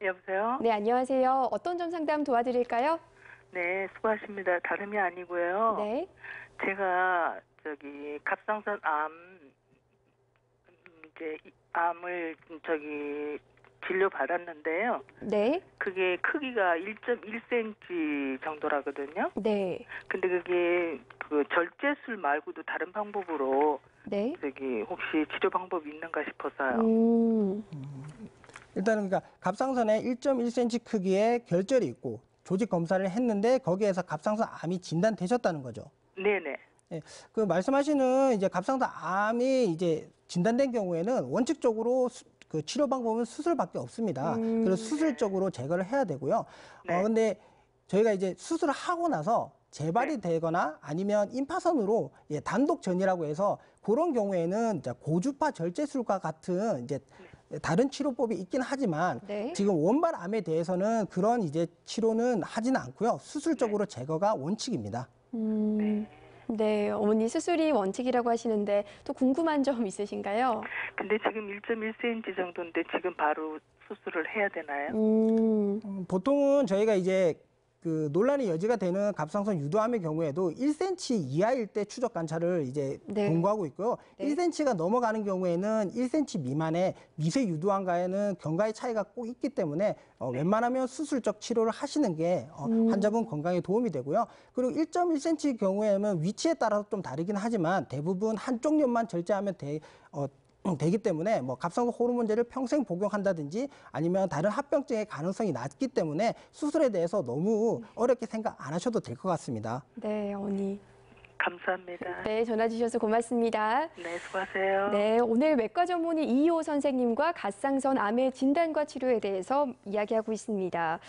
여보세요? 네, 안녕하세요. 어떤 점 상담 도와드릴까요? 네, 수고하십니다. 다름이 아니고요. 네. 제가 갑상선 암을 진료 받았는데요. 네. 그게 크기가 1.1cm 정도라거든요. 네. 근데 그게 절제술 말고도 다른 방법으로 네. 혹시 치료 방법이 있는가 싶어서요. 일단은 그러니까 갑상선에 1.1cm 크기의 결절이 있고 조직 검사를 했는데 거기에서 갑상선 암이 진단되셨다는 거죠. 네네. 네, 그 말씀하시는 이제 갑상선 암이 이제 진단된 경우에는 원칙적으로 그 치료 방법은 수술밖에 없습니다. 그래서 수술적으로 제거를 해야 되고요. 네. 근데 저희가 이제 수술을 하고 나서 재발이 되거나 아니면 임파선으로 단독 전이라고 해서 그런 경우에는 이제 고주파 절제술과 같은 이제 다른 치료법이 있긴 하지만 네. 지금 원발암에 대해서는 그런 이제 치료는 하지는 않고요. 수술적으로 제거가 원칙입니다. 네, 어머니 수술이 원칙이라고 하시는데 또 궁금한 점 있으신가요? 근데 지금 1.1cm 정도인데 지금 바로 수술을 해야 되나요? 보통은 저희가 이제 그 논란의 여지가 되는 갑상선 유도암의 경우에도 1cm 이하일 때 추적 관찰을 이제 권고하고 있고요. 1cm가 넘어가는 경우에는 1cm 미만의 미세 유도암과는 경과의 차이가 꼭 있기 때문에 웬만하면 수술적 치료를 하시는 게 환자분 건강에 도움이 되고요. 그리고 1.1cm 경우에는 위치에 따라서 좀 다르긴 하지만 대부분 한쪽 면만 절제하면 되기 때문에 뭐 갑상선 호르몬제를 평생 복용한다든지 아니면 다른 합병증의 가능성이 낮기 때문에 수술에 대해서 너무 어렵게 생각 안 하셔도 될 것 같습니다. 네, 어머니. 감사합니다. 네, 전화 주셔서 고맙습니다. 네, 수고하세요. 네, 오늘 외과 전문의 이희호 선생님과 갑상선 암의 진단과 치료에 대해서 이야기하고 있습니다.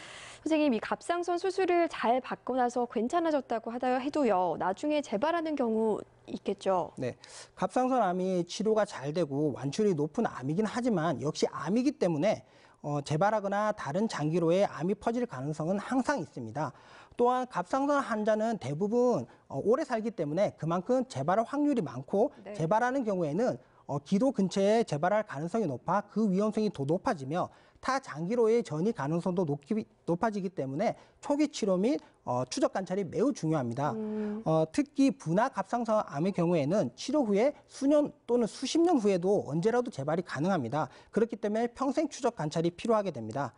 선생님, 이 갑상선 수술을 잘 받고 나서 괜찮아졌다고 하다 해도요, 나중에 재발하는 경우 있겠죠? 네, 갑상선 암이 치료가 잘 되고 완출이 높은 암이긴 하지만 역시 암이기 때문에 재발하거나 다른 장기로의 암이 퍼질 가능성은 항상 있습니다. 또한 갑상선 환자는 대부분 오래 살기 때문에 그만큼 재발할 확률이 많고 재발하는 경우에는 기도 근처에 재발할 가능성이 높아 그 위험성이 더 높아지며 타 장기로의 전이 가능성도 높아지기 때문에 초기 치료 및 추적 관찰이 매우 중요합니다. 특히 분화 갑상선 암의 경우에는 치료 후에 수년 또는 수십 년 후에도 언제라도 재발이 가능합니다. 그렇기 때문에 평생 추적 관찰이 필요하게 됩니다.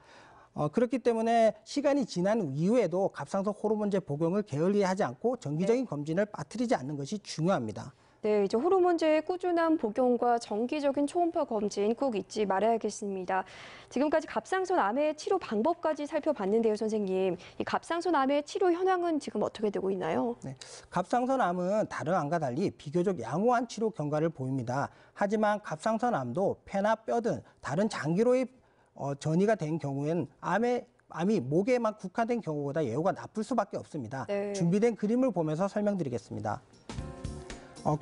그렇기 때문에 시간이 지난 이후에도 갑상선 호르몬제 복용을 게을리하지 않고 정기적인 검진을 빠뜨리지 않는 것이 중요합니다. 네, 이제 호르몬제의 꾸준한 복용과 정기적인 초음파 검진 꼭 잊지 말아야겠습니다. 지금까지 갑상선 암의 치료 방법까지 살펴봤는데요, 선생님. 이 갑상선 암의 치료 현황은 지금 어떻게 되고 있나요? 네, 갑상선 암은 다른 암과 달리 비교적 양호한 치료 경과를 보입니다. 하지만 갑상선 암도 폐나 뼈 등 다른 장기로의 전이가 된 경우에는 암이 목에만 국한된 경우보다 예후가 나쁠 수밖에 없습니다. 준비된 그림을 보면서 설명드리겠습니다.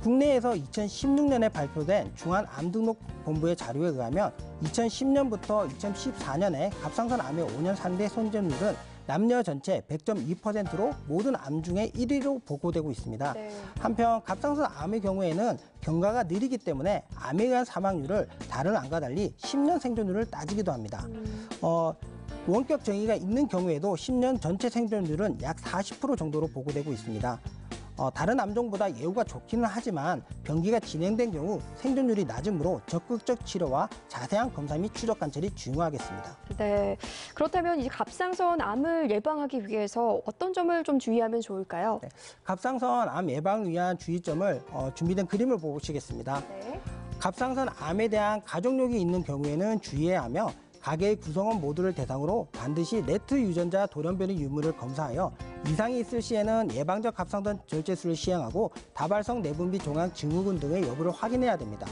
국내에서 2016년에 발표된 중앙암등록본부의 자료에 의하면 2010년부터 2014년에 갑상선 암의 5년 상대 손재율은 남녀 전체 100.2%로 모든 암 중에 1위로 보고되고 있습니다. 한편 갑상선 암의 경우에는 경과가 느리기 때문에 암에 의한 사망률을 다른 암과 달리 10년 생존율을 따지기도 합니다. 원격 정의가 있는 경우에도 10년 전체 생존율은 약 40% 정도로 보고되고 있습니다. 다른 암종보다 예후가 좋기는 하지만 병기가 진행된 경우 생존율이 낮으므로 적극적 치료와 자세한 검사 및 추적 관찰이 중요하겠습니다. 네, 그렇다면 이 갑상선 암을 예방하기 위해서 어떤 점을 좀 주의하면 좋을까요? 네, 갑상선 암 예방을 위한 주의점을 준비된 그림을 보시겠습니다. 갑상선 암에 대한 가족력이 있는 경우에는 주의해야 하며 가게의 구성원 모두를 대상으로 반드시 네트 유전자 돌연변이 유무를 검사하여 이상이 있을 시에는 예방적 갑상선 절제술을 시행하고 다발성 내분비 종양 증후군 등의 여부를 확인해야 됩니다.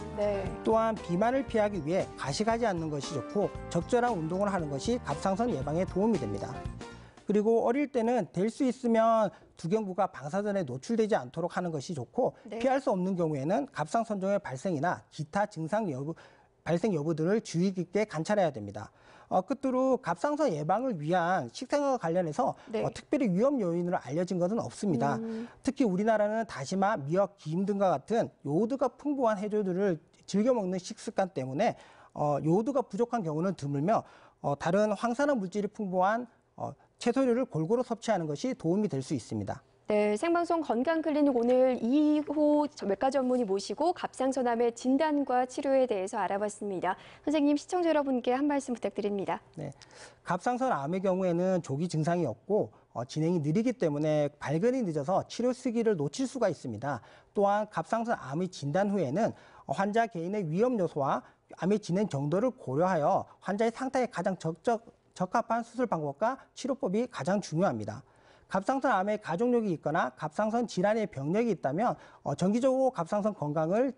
또한 비만을 피하기 위해 가식하지 않는 것이 좋고 적절한 운동을 하는 것이 갑상선 예방에 도움이 됩니다. 그리고 어릴 때는 될 수 있으면 두경부가 방사선에 노출되지 않도록 하는 것이 좋고 피할 수 없는 경우에는 갑상선종의 발생이나 기타 증상 발생 여부들을 주의 깊게 관찰해야 됩니다. 끝으로 갑상선 예방을 위한 식생활과 관련해서 특별히 위험 요인으로 알려진 것은 없습니다. 특히 우리나라는 다시마, 미역, 김 등과 같은 요오드가 풍부한 해조들을 즐겨 먹는 식습관 때문에 요오드가 부족한 경우는 드물며 다른 황산화 물질이 풍부한 채소류를 골고루 섭취하는 것이 도움이 될 수 있습니다. 네, 생방송 건강클리닉 오늘 이희호 외과 전문의 모시고 갑상선 암의 진단과 치료에 대해서 알아봤습니다. 선생님, 시청자 여러분께 한 말씀 부탁드립니다. 네, 갑상선 암의 경우에는 조기 증상이 없고 진행이 느리기 때문에 발견이 늦어서 치료 시기를 놓칠 수가 있습니다. 또한 갑상선 암의 진단 후에는 환자 개인의 위험 요소와 암의 진행 정도를 고려하여 환자의 상태에 가장 적합한 수술 방법과 치료법이 가장 중요합니다. 갑상선 암에 가족력이 있거나 갑상선 질환의 병력이 있다면 정기적으로 갑상선 건강을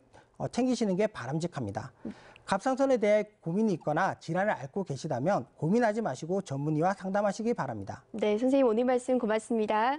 챙기시는 게 바람직합니다. 갑상선에 대해 고민이 있거나 질환을 앓고 계시다면 고민하지 마시고 전문의와 상담하시기 바랍니다. 네, 선생님 오늘 말씀 고맙습니다.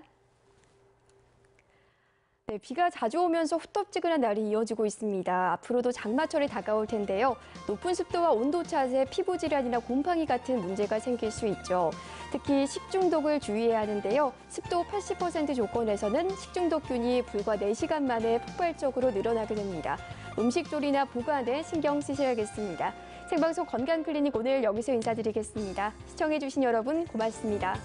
네, 비가 자주 오면서 후텁지근한 날이 이어지고 있습니다. 앞으로도 장마철이 다가올 텐데요. 높은 습도와 온도 차세, 피부 질환이나 곰팡이 같은 문제가 생길 수 있죠. 특히 식중독을 주의해야 하는데요. 습도 80% 조건에서는 식중독균이 불과 4시간 만에 폭발적으로 늘어나게 됩니다. 음식조리나 보관에 신경 쓰셔야겠습니다. 생방송 건강클리닉 오늘 여기서 인사드리겠습니다. 시청해주신 여러분 고맙습니다.